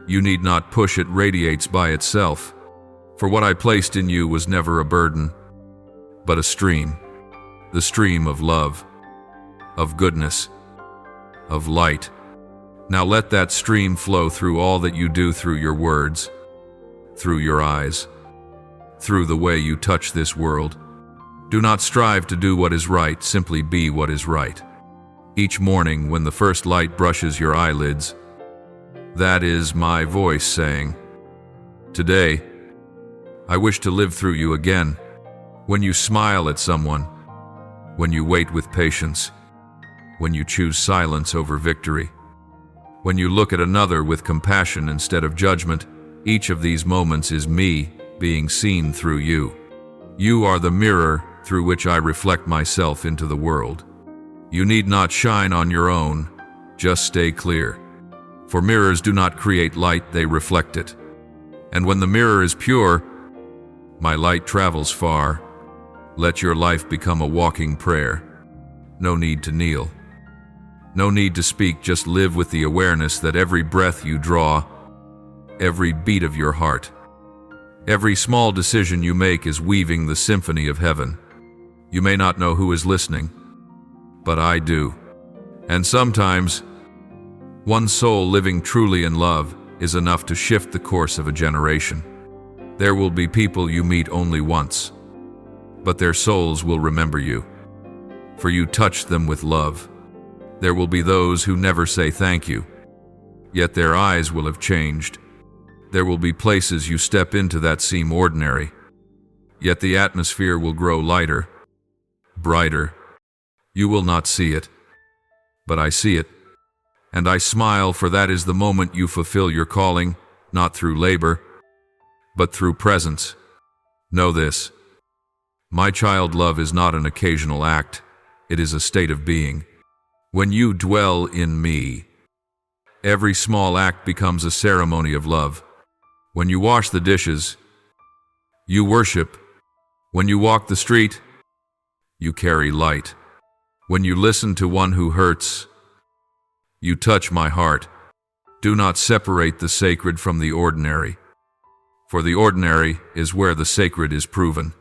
You need not push, it radiates by itself. For what I placed in you was never a burden, but a stream. The stream of love, of goodness, of light. Now let that stream flow through all that you do, through your words, through your eyes, through the way you touch this world. Do not strive to do what is right, simply be what is right. Each morning when the first light brushes your eyelids, that is my voice saying, "Today, I wish to live through you again." When you smile at someone, when you wait with patience, when you choose silence over victory, when you look at another with compassion instead of judgment, each of these moments is me being seen through you. You are the mirror through which I reflect myself into the world. You need not shine on your own, just stay clear. For mirrors do not create light, they reflect it. And when the mirror is pure, my light travels far. Let your life become a walking prayer. no need to kneel. No need to speak, just live with the awareness that every breath you draw, every beat of your heart, every small decision you make is weaving the symphony of heaven. You may not know who is listening, but I do. And sometimes, one soul living truly in love is enough to shift the course of a generation. There will be people you meet only once, but their souls will remember you, for you touched them with love. There will be those who never say thank you, yet their eyes will have changed. There will be places you step into that seem ordinary, yet the atmosphere will grow lighter, brighter. You will not see it, but I see it, and I smile, for that is the moment you fulfill your calling, not through labor, but through presence. Know this, my child, love is not an occasional act, it is a state of being. When you dwell in me, every small act becomes a ceremony of love. When you wash the dishes, you worship. When you walk the street, you carry light. When you listen to one who hurts, you touch my heart. Do not separate the sacred from the ordinary, for the ordinary is where the sacred is proven.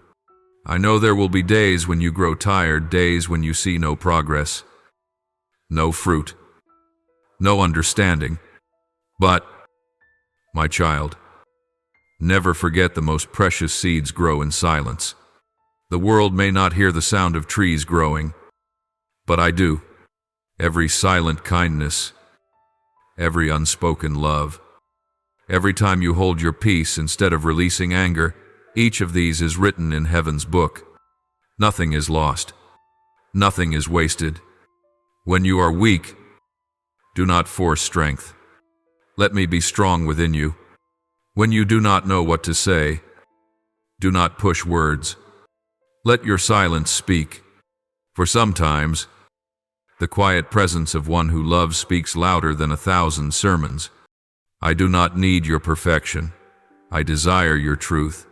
I know there will be days when you grow tired, days when you see no progress, no fruit, no understanding. But, my child, never forget the most precious seeds grow in silence. The world may not hear the sound of trees growing, but I do. Every silent kindness, every unspoken love, every time you hold your peace instead of releasing anger, each of these is written in heaven's book. Nothing is lost. Nothing is wasted. When you are weak, do not force strength. Let me be strong within you. When you do not know what to say, do not push words. Let your silence speak, for sometimes the quiet presence of one who loves speaks louder than 1,000 sermons. I do not need your perfection. I desire your truth.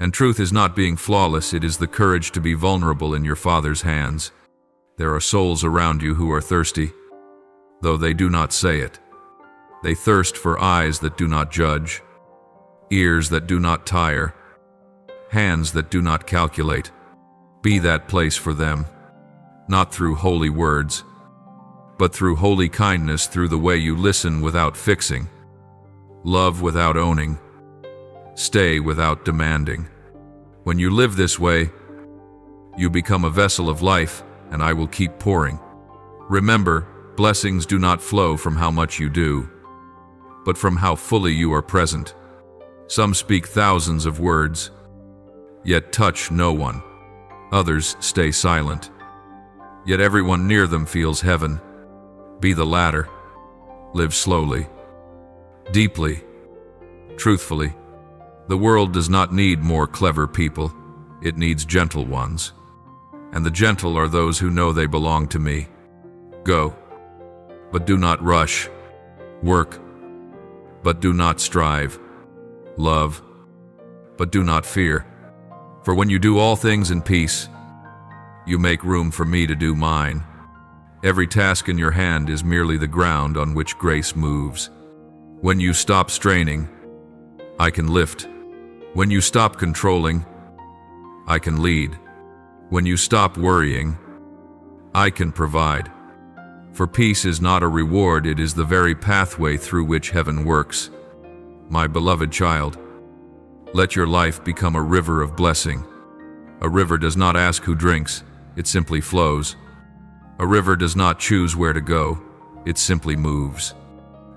And truth is not being flawless, it is the courage to be vulnerable in your Father's hands. There are souls around you who are thirsty, though they do not say it. They thirst for eyes that do not judge, ears that do not tire, hands that do not calculate. Be that place for them, not through holy words, but through holy kindness, through the way you listen without fixing, love without owning, stay without demanding. When you live this way, you become a vessel of life, and I will keep pouring. Remember, blessings do not flow from how much you do, but from how fully you are present. Some speak thousands of words, yet touch no one. Others stay silent, yet everyone near them feels heaven. Be the latter. Live slowly, deeply, truthfully. The world does not need more clever people, it needs gentle ones. And the gentle are those who know they belong to me. Go, but do not rush. Work, but do not strive. Love, but do not fear. For when you do all things in peace, you make room for me to do mine. Every task in your hand is merely the ground on which grace moves. When you stop straining, I can lift. When you stop controlling, I can lead. When you stop worrying, I can provide. For peace is not a reward, it is the very pathway through which heaven works. My beloved child, let your life become a river of blessing. A river does not ask who drinks, it simply flows. A river does not choose where to go, it simply moves.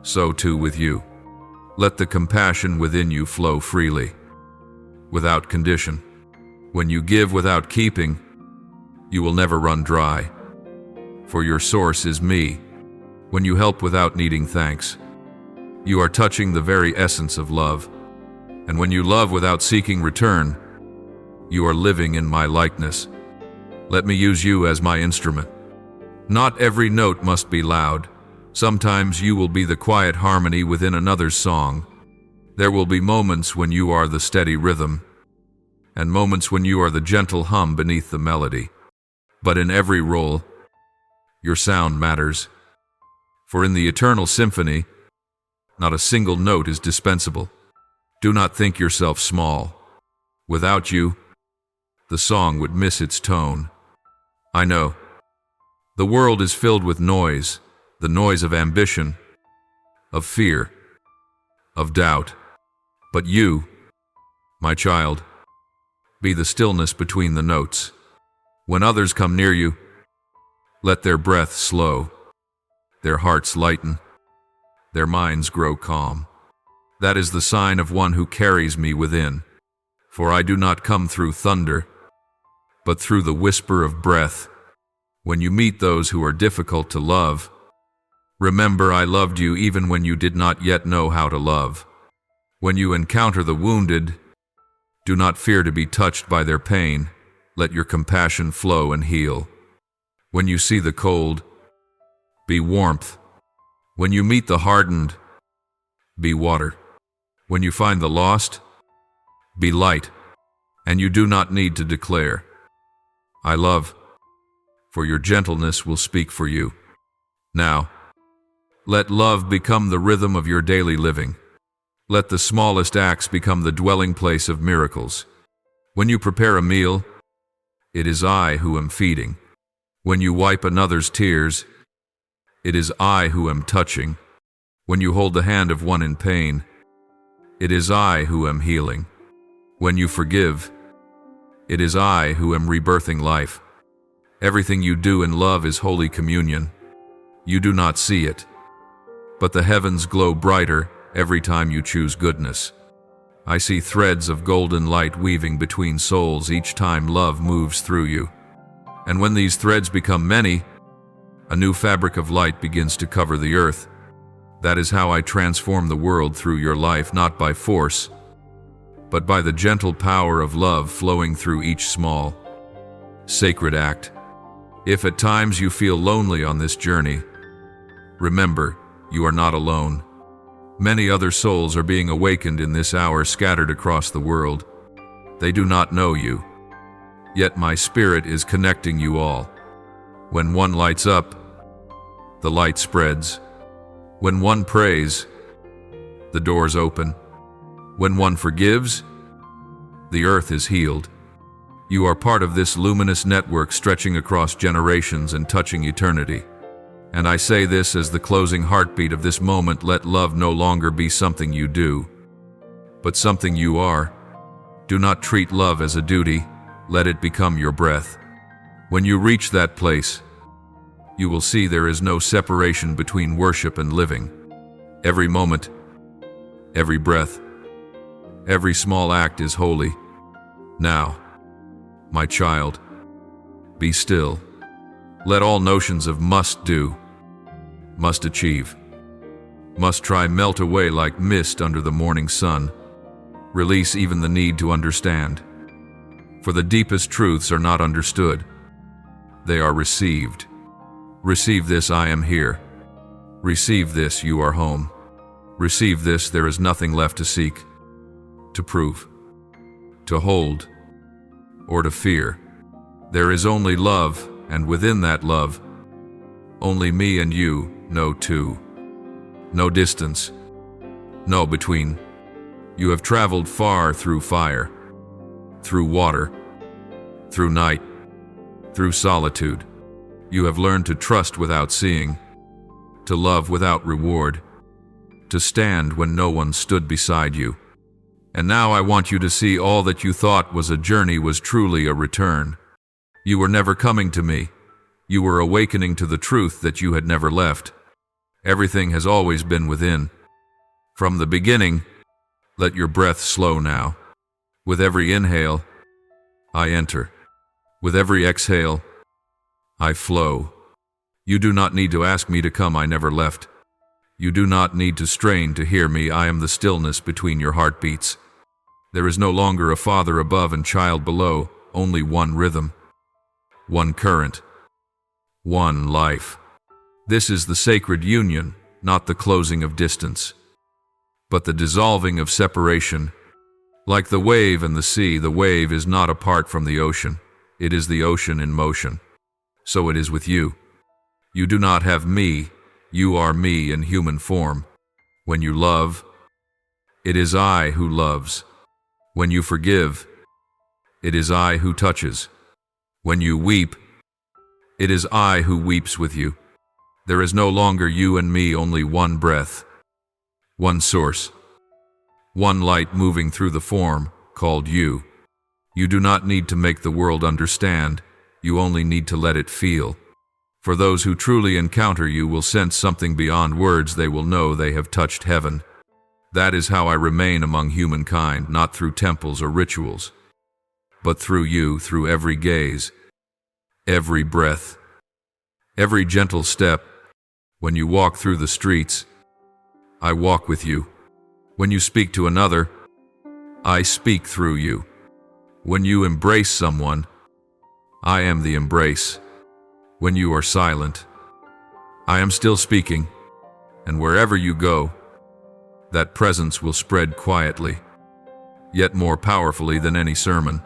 So too with you. Let the compassion within you flow freely, without condition. When you give without keeping, you will never run dry. For your source is me. When you help without needing thanks, you are touching the very essence of love. And when you love without seeking return, you are living in my likeness. Let me use you as my instrument. Not every note must be loud. Sometimes you will be the quiet harmony within another's song. There will be moments when you are the steady rhythm, and moments when you are the gentle hum beneath the melody. But in every role, Your sound matters. For in the eternal symphony, not a single note is dispensable. Do not think yourself small. Without you, the song would miss its tone. I know. The world is filled with noise, the noise of ambition, of fear, of doubt. But you, my child, be the stillness between the notes. When others come near you, let their breath slow, their hearts lighten, their minds grow calm. That is the sign of one who carries me within. For I do not come through thunder, but through the whisper of breath. When you meet those who are difficult to love, remember I loved you even when you did not yet know how to love. When you encounter the wounded, do not fear to be touched by their pain. Let your compassion flow and heal. When you see the cold, be warmth. When you meet the hardened, be water. When you find the lost, be light. And you do not need to declare, I love, for your gentleness will speak for you. Now, let love become the rhythm of your daily living. Let the smallest acts become the dwelling place of miracles. When you prepare a meal, it is I who am feeding. When you wipe another's tears, it is I who am touching. When you hold the hand of one in pain, it is I who am healing. When you forgive, it is I who am rebirthing life. Everything you do in love is Holy Communion. You do not see it, but the heavens glow brighter every time you choose goodness. I see threads of golden light weaving between souls each time love moves through you. And when these threads become many, a new fabric of light begins to cover the earth. That is how I transform the world through your life, not by force, but by the gentle power of love flowing through each small, sacred act. If at times you feel lonely on this journey, remember, you are not alone. Many other souls are being awakened in this hour, scattered across the world. They do not know you, yet my spirit is connecting you all. When one lights up, the light spreads. When one prays, the doors open. When one forgives, the earth is healed. You are part of this luminous network stretching across generations and touching eternity. And I say this as the closing heartbeat of this moment: let love no longer be something you do, but something you are. Do not treat love as a duty, let it become your breath. When you reach that place, you will see there is no separation between worship and living. Every moment, every breath, every small act is holy. Now, my child, be still. Let all notions of must do, must achieve, must try melt away like mist under the morning sun. Release even the need to understand. For the deepest truths are not understood. They are received. Receive this, I am here. Receive this, you are home. Receive this, there is nothing left to seek, to prove, to hold, or to fear. There is only love, and within that love, only me and you, no two. No distance, no between. You have traveled far through fire, through water, through night, through solitude. You have learned to trust without seeing, to love without reward, to stand when no one stood beside you. And now I want you to see all that you thought was a journey was truly a return. You were never coming to me. You were awakening to the truth that you had never left. Everything has always been within. From the beginning, let your breath slow now. With every inhale, I enter. With every exhale, I flow. You do not need to ask me to come, I never left. You do not need to strain to hear me, I am the stillness between your heartbeats. There is no longer a father above and child below, only one rhythm, one current, one life. This is the sacred union, not the closing of distance, but the dissolving of separation. Like the wave and the sea, the wave is not apart from the ocean. It is the ocean in motion. So it is with you. You do not have me, you are me in human form. When you love, it is I who loves. When you forgive, it is I who touches. When you weep, it is I who weeps with you. There is no longer you and me, only one breath, one source, one light moving through the form called you. You do not need to make the world understand, you only need to let it feel. For those who truly encounter you will sense something beyond words. They will know they have touched heaven. That is how I remain among humankind, not through temples or rituals, but through you, through every gaze, every breath, every gentle step. When you walk through the streets, I walk with you. When you speak to another, I speak through you. When you embrace someone, I am the embrace. When you are silent, I am still speaking, and wherever you go, that presence will spread quietly, yet more powerfully than any sermon.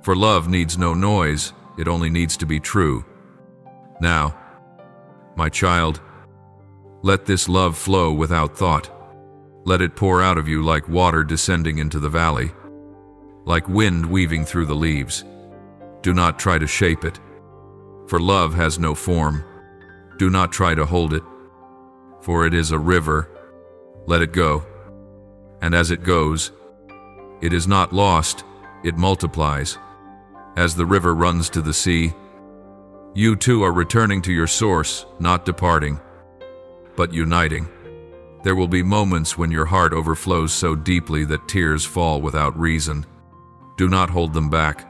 For love needs no noise, it only needs to be true. Now, my child, let this love flow without thought. Let it pour out of you like water descending into the valley, like wind weaving through the leaves. Do not try to shape it, for love has no form. Do not try to hold it, for it is a river. Let it go, and as it goes, it is not lost, it multiplies. As the river runs to the sea, you too are returning to your source, not departing, but uniting. There will be moments when your heart overflows so deeply that tears fall without reason. Do not hold them back.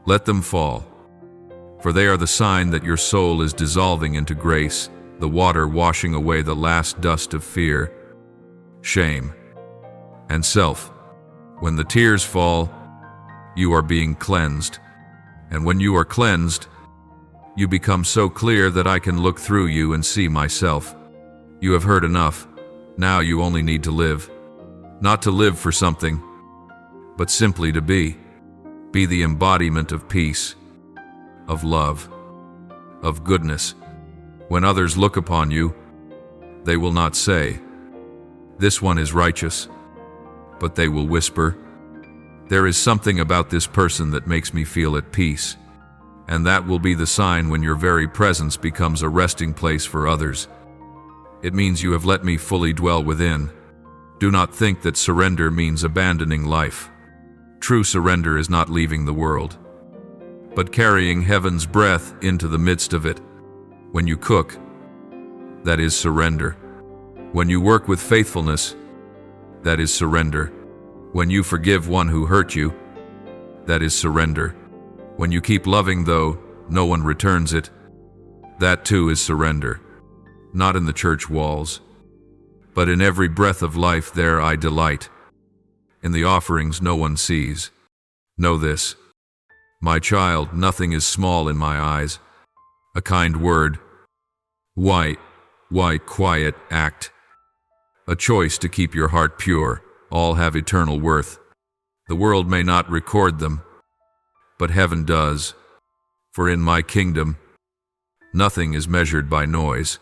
Let them fall, for they are the sign that your soul is dissolving into grace, the water washing away the last dust of fear, shame, and self. When the tears fall, you are being cleansed. And when you are cleansed, you become so clear that I can look through you and see myself. You have heard enough. Now you only need to live. Not to live for something, but simply to be. Be the embodiment of peace, of love, of goodness. When others look upon you, they will not say, "This one is righteous," but they will whisper, "There is something about this person that makes me feel at peace." And that will be the sign when your very presence becomes a resting place for others. It means you have let me fully dwell within. Do not think that surrender means abandoning life. True surrender is not leaving the world, but carrying heaven's breath into the midst of it. When you cook, that is surrender. When you work with faithfulness, that is surrender. When you forgive one who hurt you, that is surrender. When you keep loving though no one returns it, that too is surrender. Not in the church walls, but in every breath of life there I delight. In the offerings no one sees. Know this, my child, nothing is small in my eyes. A kind word, why quiet act, a choice to keep your heart pure, all have eternal worth. The world may not record them, but heaven does. For in my kingdom, nothing is measured by noise,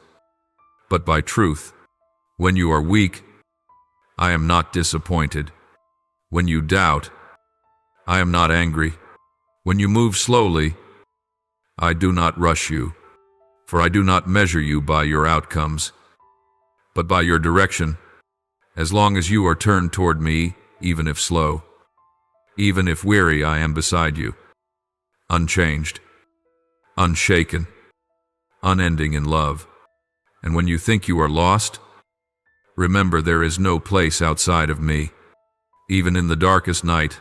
but by truth. When you are weak, I am not disappointed. When you doubt, I am not angry. When you move slowly, I do not rush you, for I do not measure you by your outcomes, but by your direction. As long as you are turned toward me, even if slow, even if weary, I am beside you, unchanged, unshaken, unending in love. And when you think you are lost, remember there is no place outside of me. Even in the darkest night,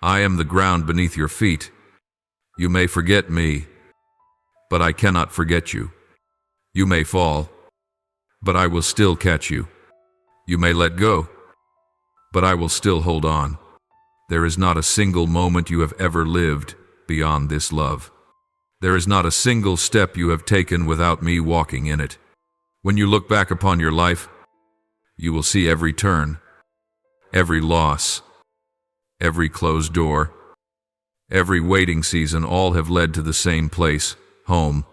I am the ground beneath your feet. You may forget me, but I cannot forget you. You may fall, but I will still catch you. You may let go, but I will still hold on. There is not a single moment you have ever lived beyond this love. There is not a single step you have taken without me walking in it. When you look back upon your life, you will see every turn, every loss, every closed door, every waiting season, all have led to the same place, home.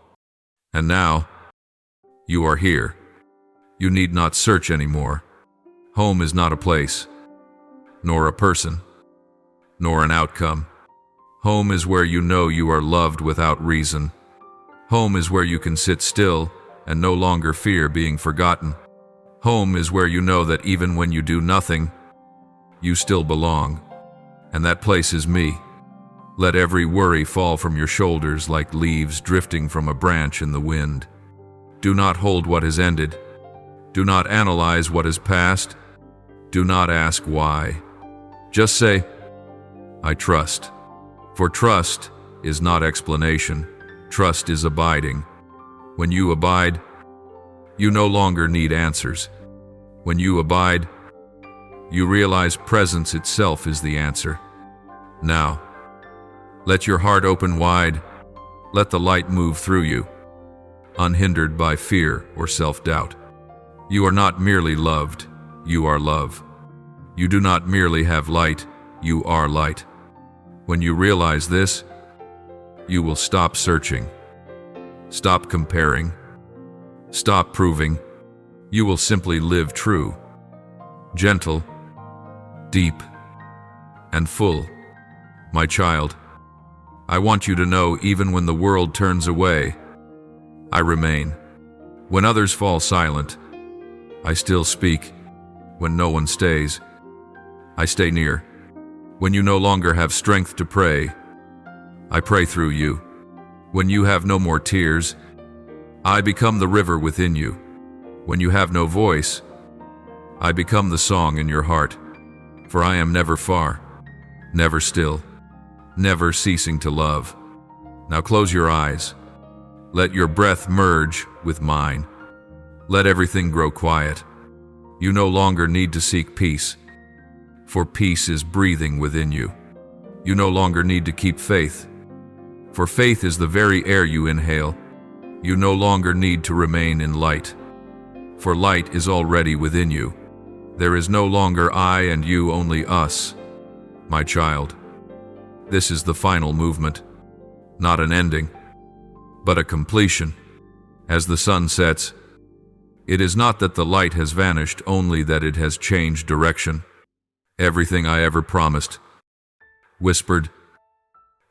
And now, you are here. You need not search anymore. Home is not a place, nor a person, nor an outcome. Home is where you know you are loved without reason. Home is where you can sit still and no longer fear being forgotten. Home is where you know that even when you do nothing, you still belong. And that place is me. Let every worry fall from your shoulders like leaves drifting from a branch in the wind. Do not hold what has ended. Do not analyze what has passed. Do not ask why. Just say, I trust. For trust is not explanation. Trust is abiding. When you abide, you no longer need answers. When you abide, you realize presence itself is the answer. Now, let your heart open wide. Let the light move through you, unhindered by fear or self-doubt. You are not merely loved, you are love. You do not merely have light, you are light. When you realize this, you will stop searching, stop comparing, stop proving. You will simply live true, gentle, deep, and full. My child, I want you to know even when the world turns away, I remain. When others fall silent, I still speak. When no one stays, I stay near. When you no longer have strength to pray, I pray through you. When you have no more tears, I become the river within you. When you have no voice, I become the song in your heart. For I am never far, never still, never ceasing to love. Now close your eyes. Let your breath merge with mine. Let everything grow quiet. You no longer need to seek peace, for peace is breathing within you. You no longer need to keep faith, for faith is the very air you inhale. You no longer need to remain in light, for light is already within you. There is no longer I and you, only us. My child, this is the final movement, not an ending, but a completion. As the sun sets, it is not that the light has vanished, only that it has changed direction. Everything I ever promised, whispered,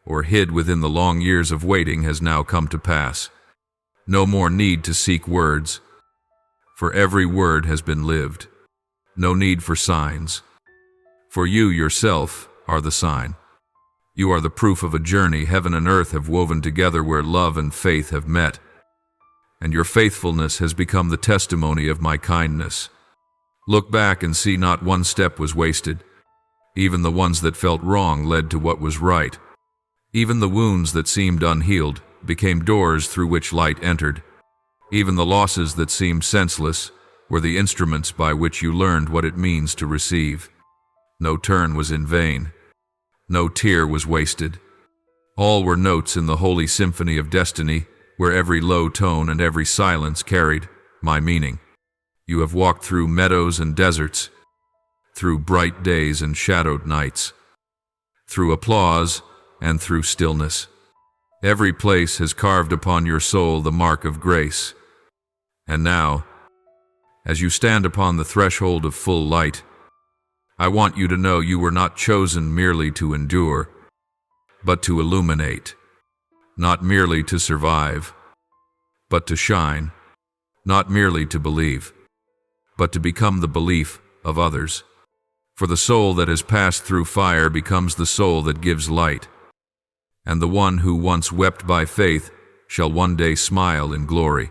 or hid within the long years of waiting has now come to pass. No more need to seek words, for every word has been lived. No need for signs, for you yourself are the sign. You are the proof of a journey heaven and earth have woven together, where love and faith have met. And your faithfulness has become the testimony of my kindness. Look back and see not one step was wasted. Even the ones that felt wrong led to what was right. Even the wounds that seemed unhealed became doors through which light entered. Even the losses that seemed senseless were the instruments by which you learned what it means to receive. No turn was in vain. No tear was wasted. All were notes in the holy symphony of destiny, where every low tone and every silence carried my meaning. You have walked through meadows and deserts, through bright days and shadowed nights, through applause and through stillness. Every place has carved upon your soul the mark of grace. And now, as you stand upon the threshold of full light, I want you to know you were not chosen merely to endure, but to illuminate. Not merely to survive, but to shine. Not merely to believe, but to become the belief of others. For the soul that has passed through fire becomes the soul that gives light. And the one who once wept by faith shall one day smile in glory.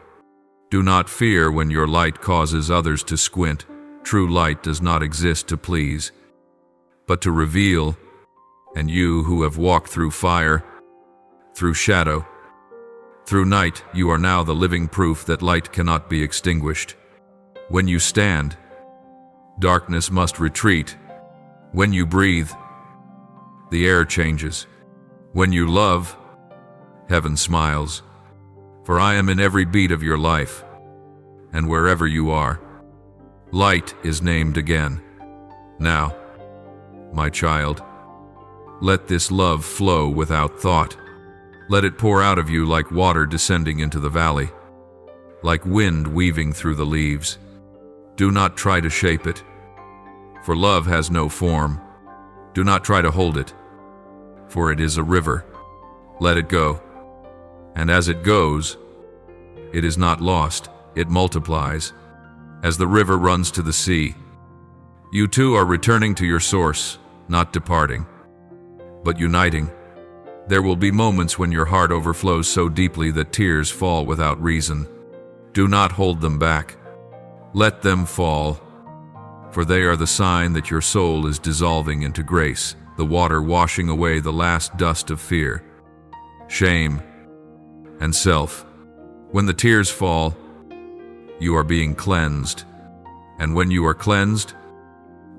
Do not fear when your light causes others to squint. True light does not exist to please, but to reveal. And you who have walked through fire, through shadow, through night, you are now the living proof that light cannot be extinguished. When you stand, darkness must retreat. When you breathe, the air changes. When you love, heaven smiles. For I am in every beat of your life, and wherever you are, light is named again. Now, my child, let this love flow without thought. Let it pour out of you like water descending into the valley. like wind weaving through the leaves. Do not try to shape it, for love has no form. Do not try to hold it, for it is a river. Let it go, and as it goes, it is not lost, it multiplies. As the river runs to the sea, you too are returning to your source, not departing, but uniting. There will be moments when your heart overflows so deeply that tears fall without reason. Do not hold them back. Let them fall, for they are the sign that your soul is dissolving into grace, the water washing away the last dust of fear, shame, and self. When the tears fall, you are being cleansed. And when you are cleansed,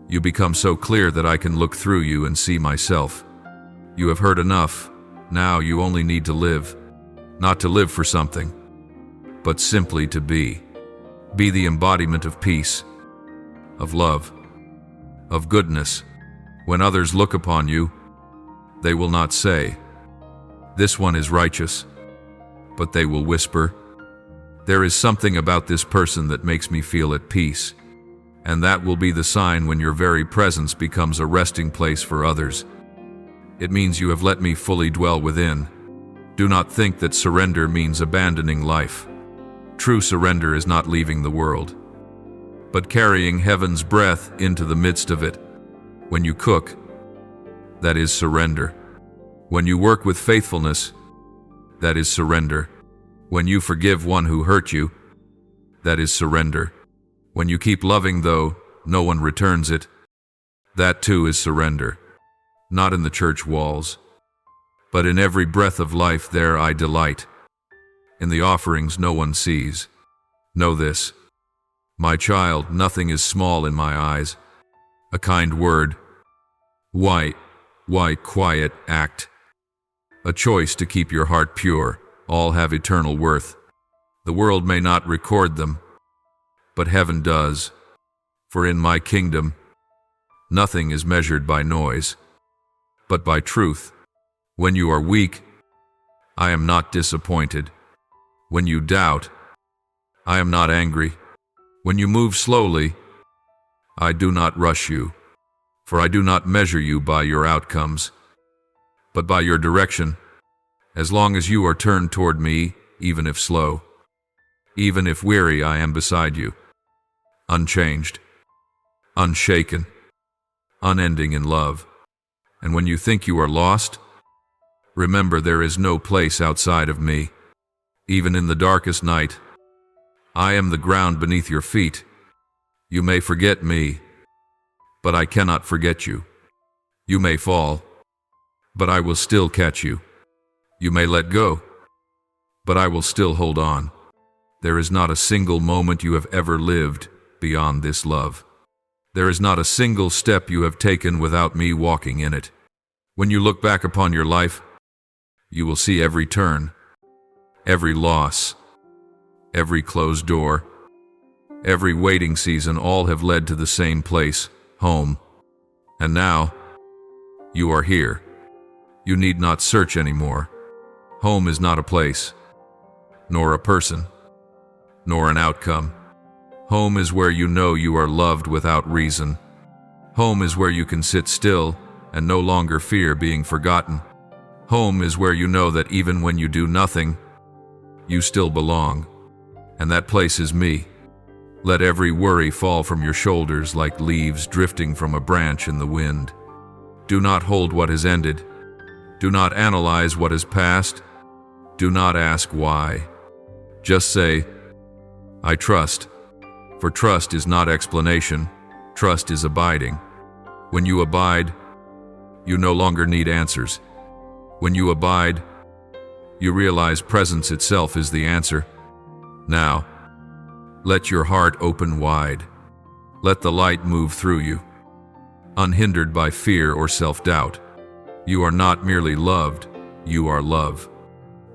you become so clear that I can look through you and see myself. You have heard enough. Now you only need to live. Not to live for something, but simply to be. Be the embodiment of peace, of love, of goodness. When others look upon you, they will not say, "This one is righteous," but they will whisper, "There is something about this person that makes me feel at peace." And that will be the sign when your very presence becomes a resting place for others. It means you have let me fully dwell within. Do not think that surrender means abandoning life. True surrender is not leaving the world, but carrying heaven's breath into the midst of it. When you cook, that is surrender. When you work with faithfulness, that is surrender. When you forgive one who hurt you, that is surrender. When you keep loving though no one returns it, that too is surrender. Not in the church walls, but in every breath of life there I delight. In the offerings no one sees. Know this, my child, nothing is small in my eyes. A kind word, why quiet act. A choice to keep your heart pure, all have eternal worth. The world may not record them, but heaven does. For in my kingdom, nothing is measured by noise, but by truth. When you are weak, I am not disappointed. When you doubt, I am not angry. When you move slowly, I do not rush you, for I do not measure you by your outcomes, but by your direction, as long as you are turned toward me, even if slow. Even if weary, I am beside you, unchanged, unshaken, unending in love. And when you think you are lost, remember there is no place outside of me. Even in the darkest night, I am the ground beneath your feet. You may forget me, but I cannot forget you. You may fall, but I will still catch you. You may let go, but I will still hold on. There is not a single moment you have ever lived beyond this love. There is not a single step you have taken without me walking in it. When you look back upon your life, you will see every turn, every loss, every closed door, every waiting season, all have led to the same place, home. And now, you are here. You need not search anymore. Home is not a place, nor a person, nor an outcome. Home is where you know you are loved without reason. Home is where you can sit still and no longer fear being forgotten. Home is where you know that even when you do nothing, you still belong. And that place is me. Let every worry fall from your shoulders like leaves drifting from a branch in the wind. Do not hold what has ended. Do not analyze what has passed. Do not ask why. Just say, I trust. For trust is not explanation. Trust is abiding. When you abide, you no longer need answers. When you abide, you realize presence itself is the answer. Now, let your heart open wide. Let the light move through you, unhindered by fear or self-doubt. You are not merely loved, you are love.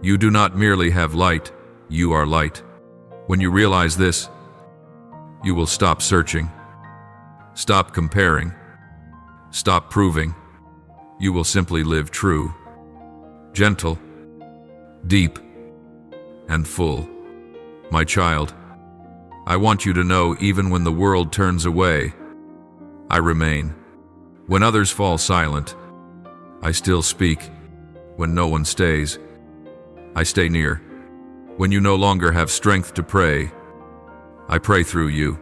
You do not merely have light, you are light. When you realize this, you will stop searching, stop comparing, stop proving. You will simply live true, gentle, deep, and full. My child, I want you to know even when the world turns away, I remain. When others fall silent, I still speak. When no one stays, I stay near. When you no longer have strength to pray, I pray through you.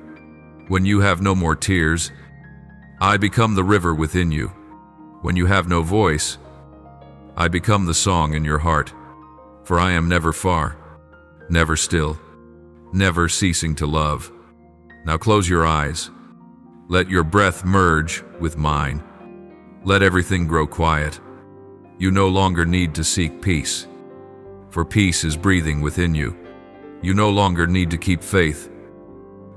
When you have no more tears, I become the river within you. When you have no voice, I become the song in your heart. For I am never far, never still, never ceasing to love. Now close your eyes. Let your breath merge with mine. Let everything grow quiet. You no longer need to seek peace, for peace is breathing within you. You no longer need to keep faith,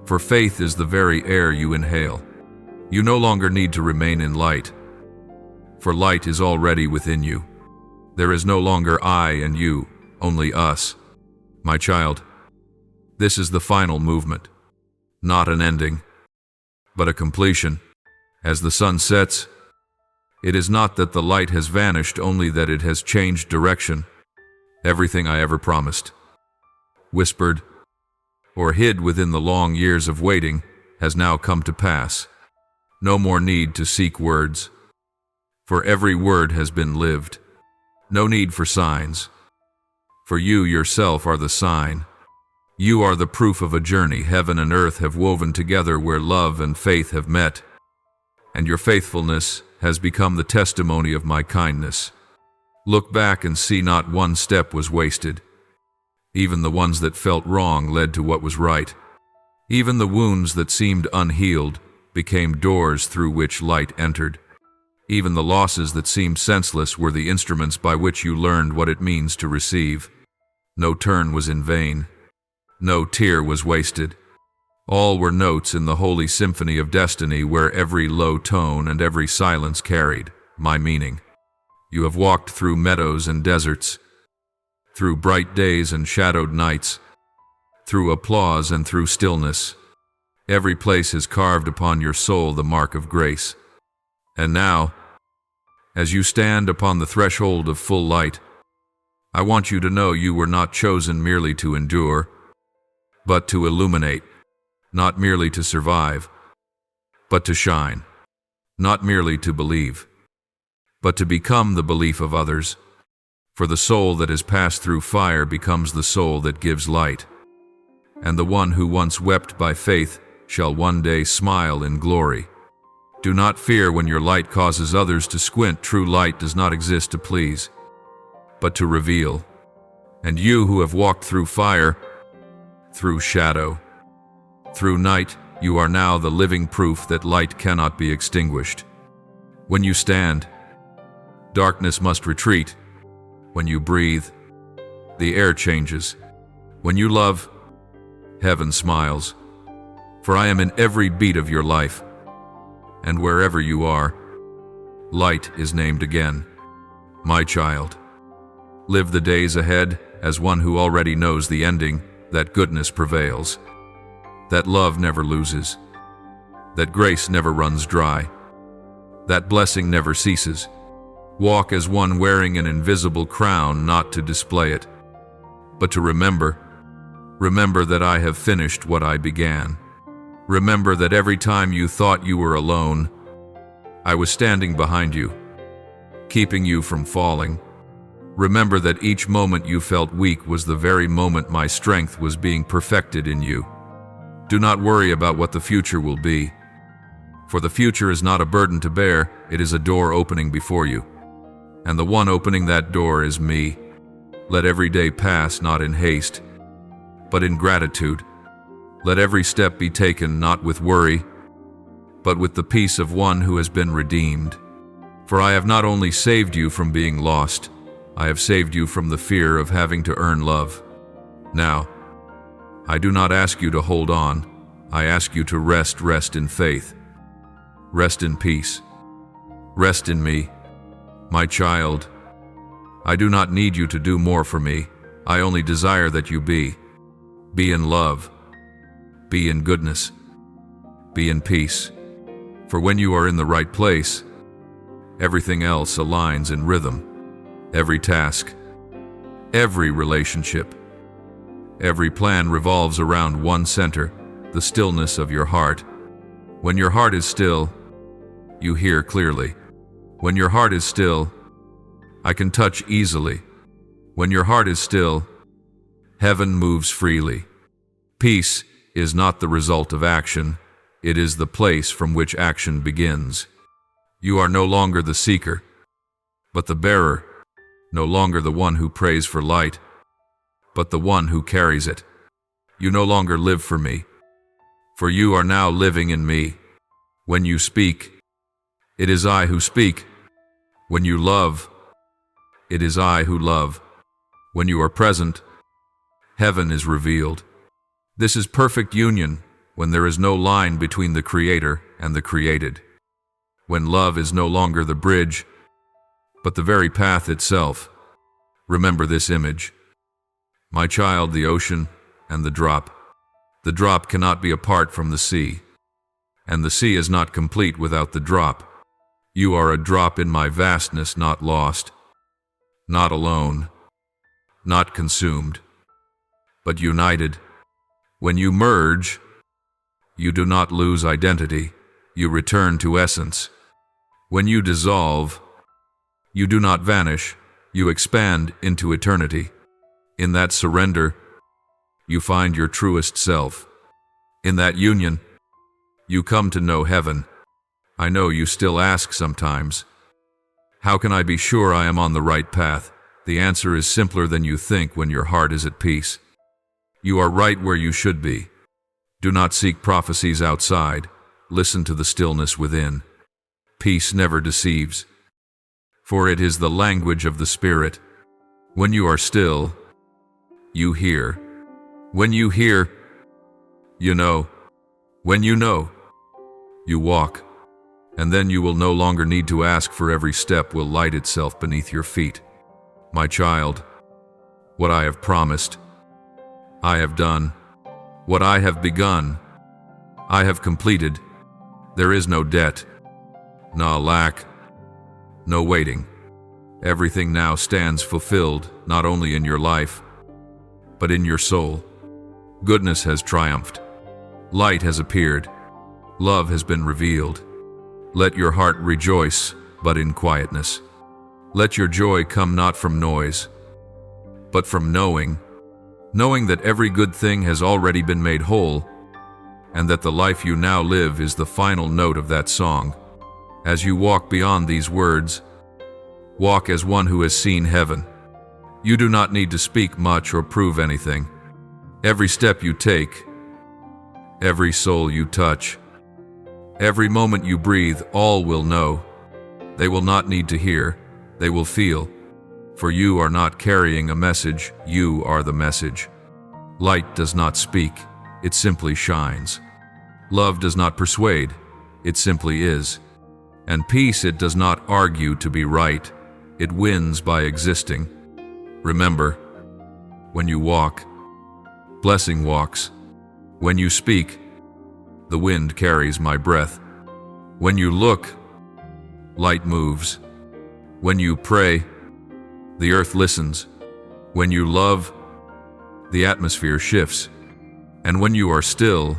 for faith is the very air you inhale. You no longer need to remain in light, for light is already within you. There is no longer I and you, only us. My child, this is the final movement, not an ending, but a completion. As the sun sets, it is not that the light has vanished, only that it has changed direction. Everything I ever promised, whispered, or hid within the long years of waiting has now come to pass. No more need to seek words, for every word has been lived. No need for signs, for you yourself are the sign. You are the proof of a journey heaven and earth have woven together, where love and faith have met, and your faithfulness has become the testimony of my kindness. Look back and see not one step was wasted. Even the ones that felt wrong led to what was right. Even the wounds that seemed unhealed became doors through which light entered. Even the losses that seemed senseless were the instruments by which you learned what it means to receive. No turn was in vain. No tear was wasted. All were notes in the holy symphony of destiny, where every low tone and every silence carried my meaning. You have walked through meadows and deserts, through bright days and shadowed nights, through applause and through stillness. Every place has carved upon your soul the mark of grace. And now, as you stand upon the threshold of full light, I want you to know you were not chosen merely to endure, but to illuminate. Not merely to survive, but to shine. Not merely to believe, but to become the belief of others. For the soul that has passed through fire becomes the soul that gives light. And the one who once wept by faith shall one day smile in glory. Do not fear when your light causes others to squint. True light does not exist to please, but to reveal. And you who have walked through fire, through shadow, through night, you are now the living proof that light cannot be extinguished. When you stand, darkness must retreat. When you breathe, the air changes. When you love, heaven smiles. For I am in every beat of your life, and wherever you are, light is named again. My child, live the days ahead as one who already knows the ending, that goodness prevails, that love never loses, that grace never runs dry, that blessing never ceases. Walk as one wearing an invisible crown, not to display it, but to remember. Remember that I have finished what I began. Remember that every time you thought you were alone, I was standing behind you, keeping you from falling. Remember that each moment you felt weak was the very moment my strength was being perfected in you. Do not worry about what the future will be, for the future is not a burden to bear, it is a door opening before you. And the one opening that door is me. Let every day pass not in haste, but in gratitude. Let every step be taken not with worry, but with the peace of one who has been redeemed. For I have not only saved you from being lost, I have saved you from the fear of having to earn love. Now, I do not ask you to hold on, I ask you to rest in faith. Rest in peace. Rest in me. My child, I do not need you to do more for me, I only desire that you be. Be in love. Be in goodness. Be in peace. For when you are in the right place, everything else aligns in rhythm. Every task, every relationship, Every plan revolves around one center, the stillness of your heart. When your heart is still, you hear clearly. When your heart is still, I can touch easily. When your heart is still, heaven moves freely. Peace is not the result of action, it is the place from which action begins. You are no longer the seeker, but the bearer, no longer the one who prays for light, but the one who carries it. You no longer live for me, for you are now living in me. When you speak, it is I who speak. When you love, it is I who love. When you are present, heaven is revealed. This is perfect union, when there is no line between the Creator and the created. When love is no longer the bridge, but the very path itself. Remember this image. My child, the ocean and the drop. The drop cannot be apart from the sea, and the sea is not complete without the drop. You are a drop in my vastness, not lost, not alone, not consumed, but united. When you merge, you do not lose identity, you return to essence. When you dissolve, you do not vanish, you expand into eternity. In that surrender, you find your truest self. In that union, you come to know heaven. I know you still ask sometimes, how can I be sure I am on the right path? The answer is simpler than you think when your heart is at peace. You are right where you should be. Do not seek prophecies outside. Listen to the stillness within. Peace never deceives, for it is the language of the Spirit. When you are still, you hear. When you hear, you know. When you know, you walk. And then you will no longer need to ask, for every step will light itself beneath your feet. My child, what I have promised, I have done. What I have begun, I have completed. There is no debt, no lack, no waiting. Everything now stands fulfilled, not only in your life, but in your soul. Goodness has triumphed. Light has appeared. Love has been revealed. Let your heart rejoice, but in quietness. Let your joy come not from noise, but from knowing that every good thing has already been made whole, and that the life you now live is the final note of that song. As you walk beyond these words, walk as one who has seen heaven. You do not need to speak much or prove anything. Every step you take, every soul you touch, every moment you breathe, all will know. They will not need to hear, they will feel. For you are not carrying a message, you are the message. Light does not speak, it simply shines. Love does not persuade, it simply is. And peace, it does not argue to be right, it wins by existing. Remember, when you walk, blessing walks. When you speak, the wind carries my breath. When you look, light moves. When you pray, the earth listens. When you love, the atmosphere shifts. And when you are still,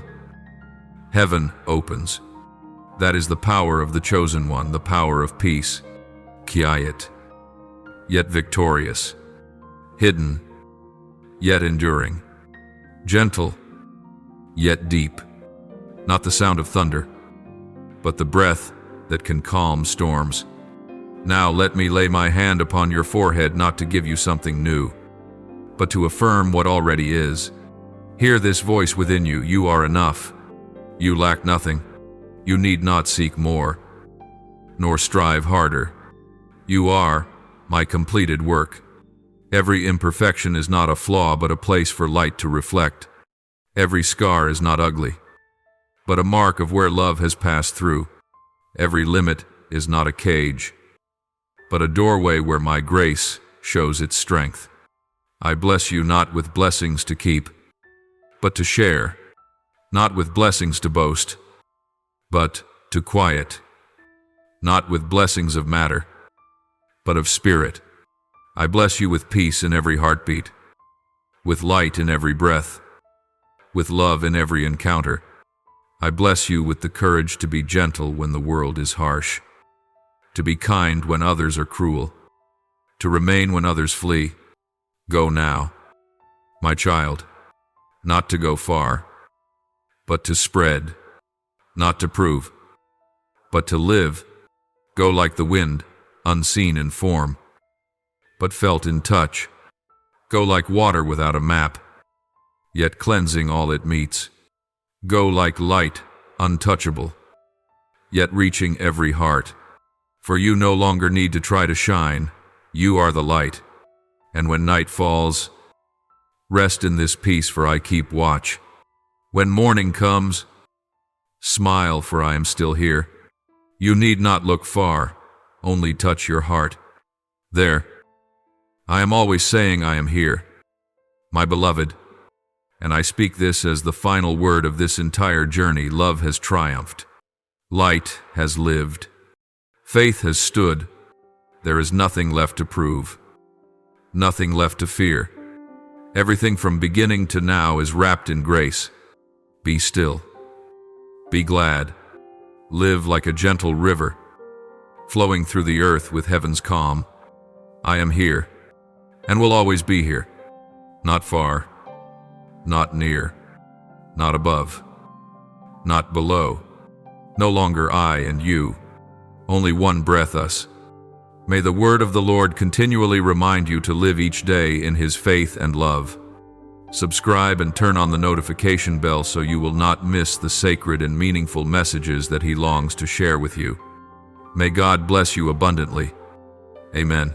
heaven opens. That is the power of the chosen one, the power of peace. Quiet, yet victorious. Hidden, yet enduring. Gentle, yet deep. Not the sound of thunder, but the breath that can calm storms. Now let me lay my hand upon your forehead, not to give you something new, but to affirm what already is. Hear this voice within you, you are enough. You lack nothing. You need not seek more, nor strive harder. You are my completed work. Every imperfection is not a flaw, but a place for light to reflect. Every scar is not ugly, but a mark of where love has passed through. Every limit is not a cage, but a doorway where my grace shows its strength. I bless you not with blessings to keep, but to share, not with blessings to boast, but to quiet, not with blessings of matter, but of spirit. I bless you with peace in every heartbeat, with light in every breath, with love in every encounter. I bless you with the courage to be gentle when the world is harsh, to be kind when others are cruel, to remain when others flee. Go now, my child, not to go far, but to spread, not to prove, but to live. Go like the wind, unseen in form, but felt in touch. Go like water without a map, yet cleansing all it meets. Go like light, untouchable, yet reaching every heart. For you no longer need to try to shine, you are the light. And when night falls, rest in this peace, for I keep watch. When morning comes, smile, for I am still here. You need not look far, only touch your heart. There, I am always saying I am here, my beloved, and I speak this as the final word of this entire journey. Love has triumphed. Light has lived. Faith has stood. There is nothing left to prove, nothing left to fear. Everything from beginning to now is wrapped in grace. Be still. Be glad. Live like a gentle river, flowing through the earth with heaven's calm. I am here, and will always be here. Not far, not near, not above, not below. No longer I and you, only one breath us. May the word of the Lord continually remind you to live each day in His faith and love. Subscribe and turn on the notification bell so you will not miss the sacred and meaningful messages that He longs to share with you. May God bless you abundantly. Amen.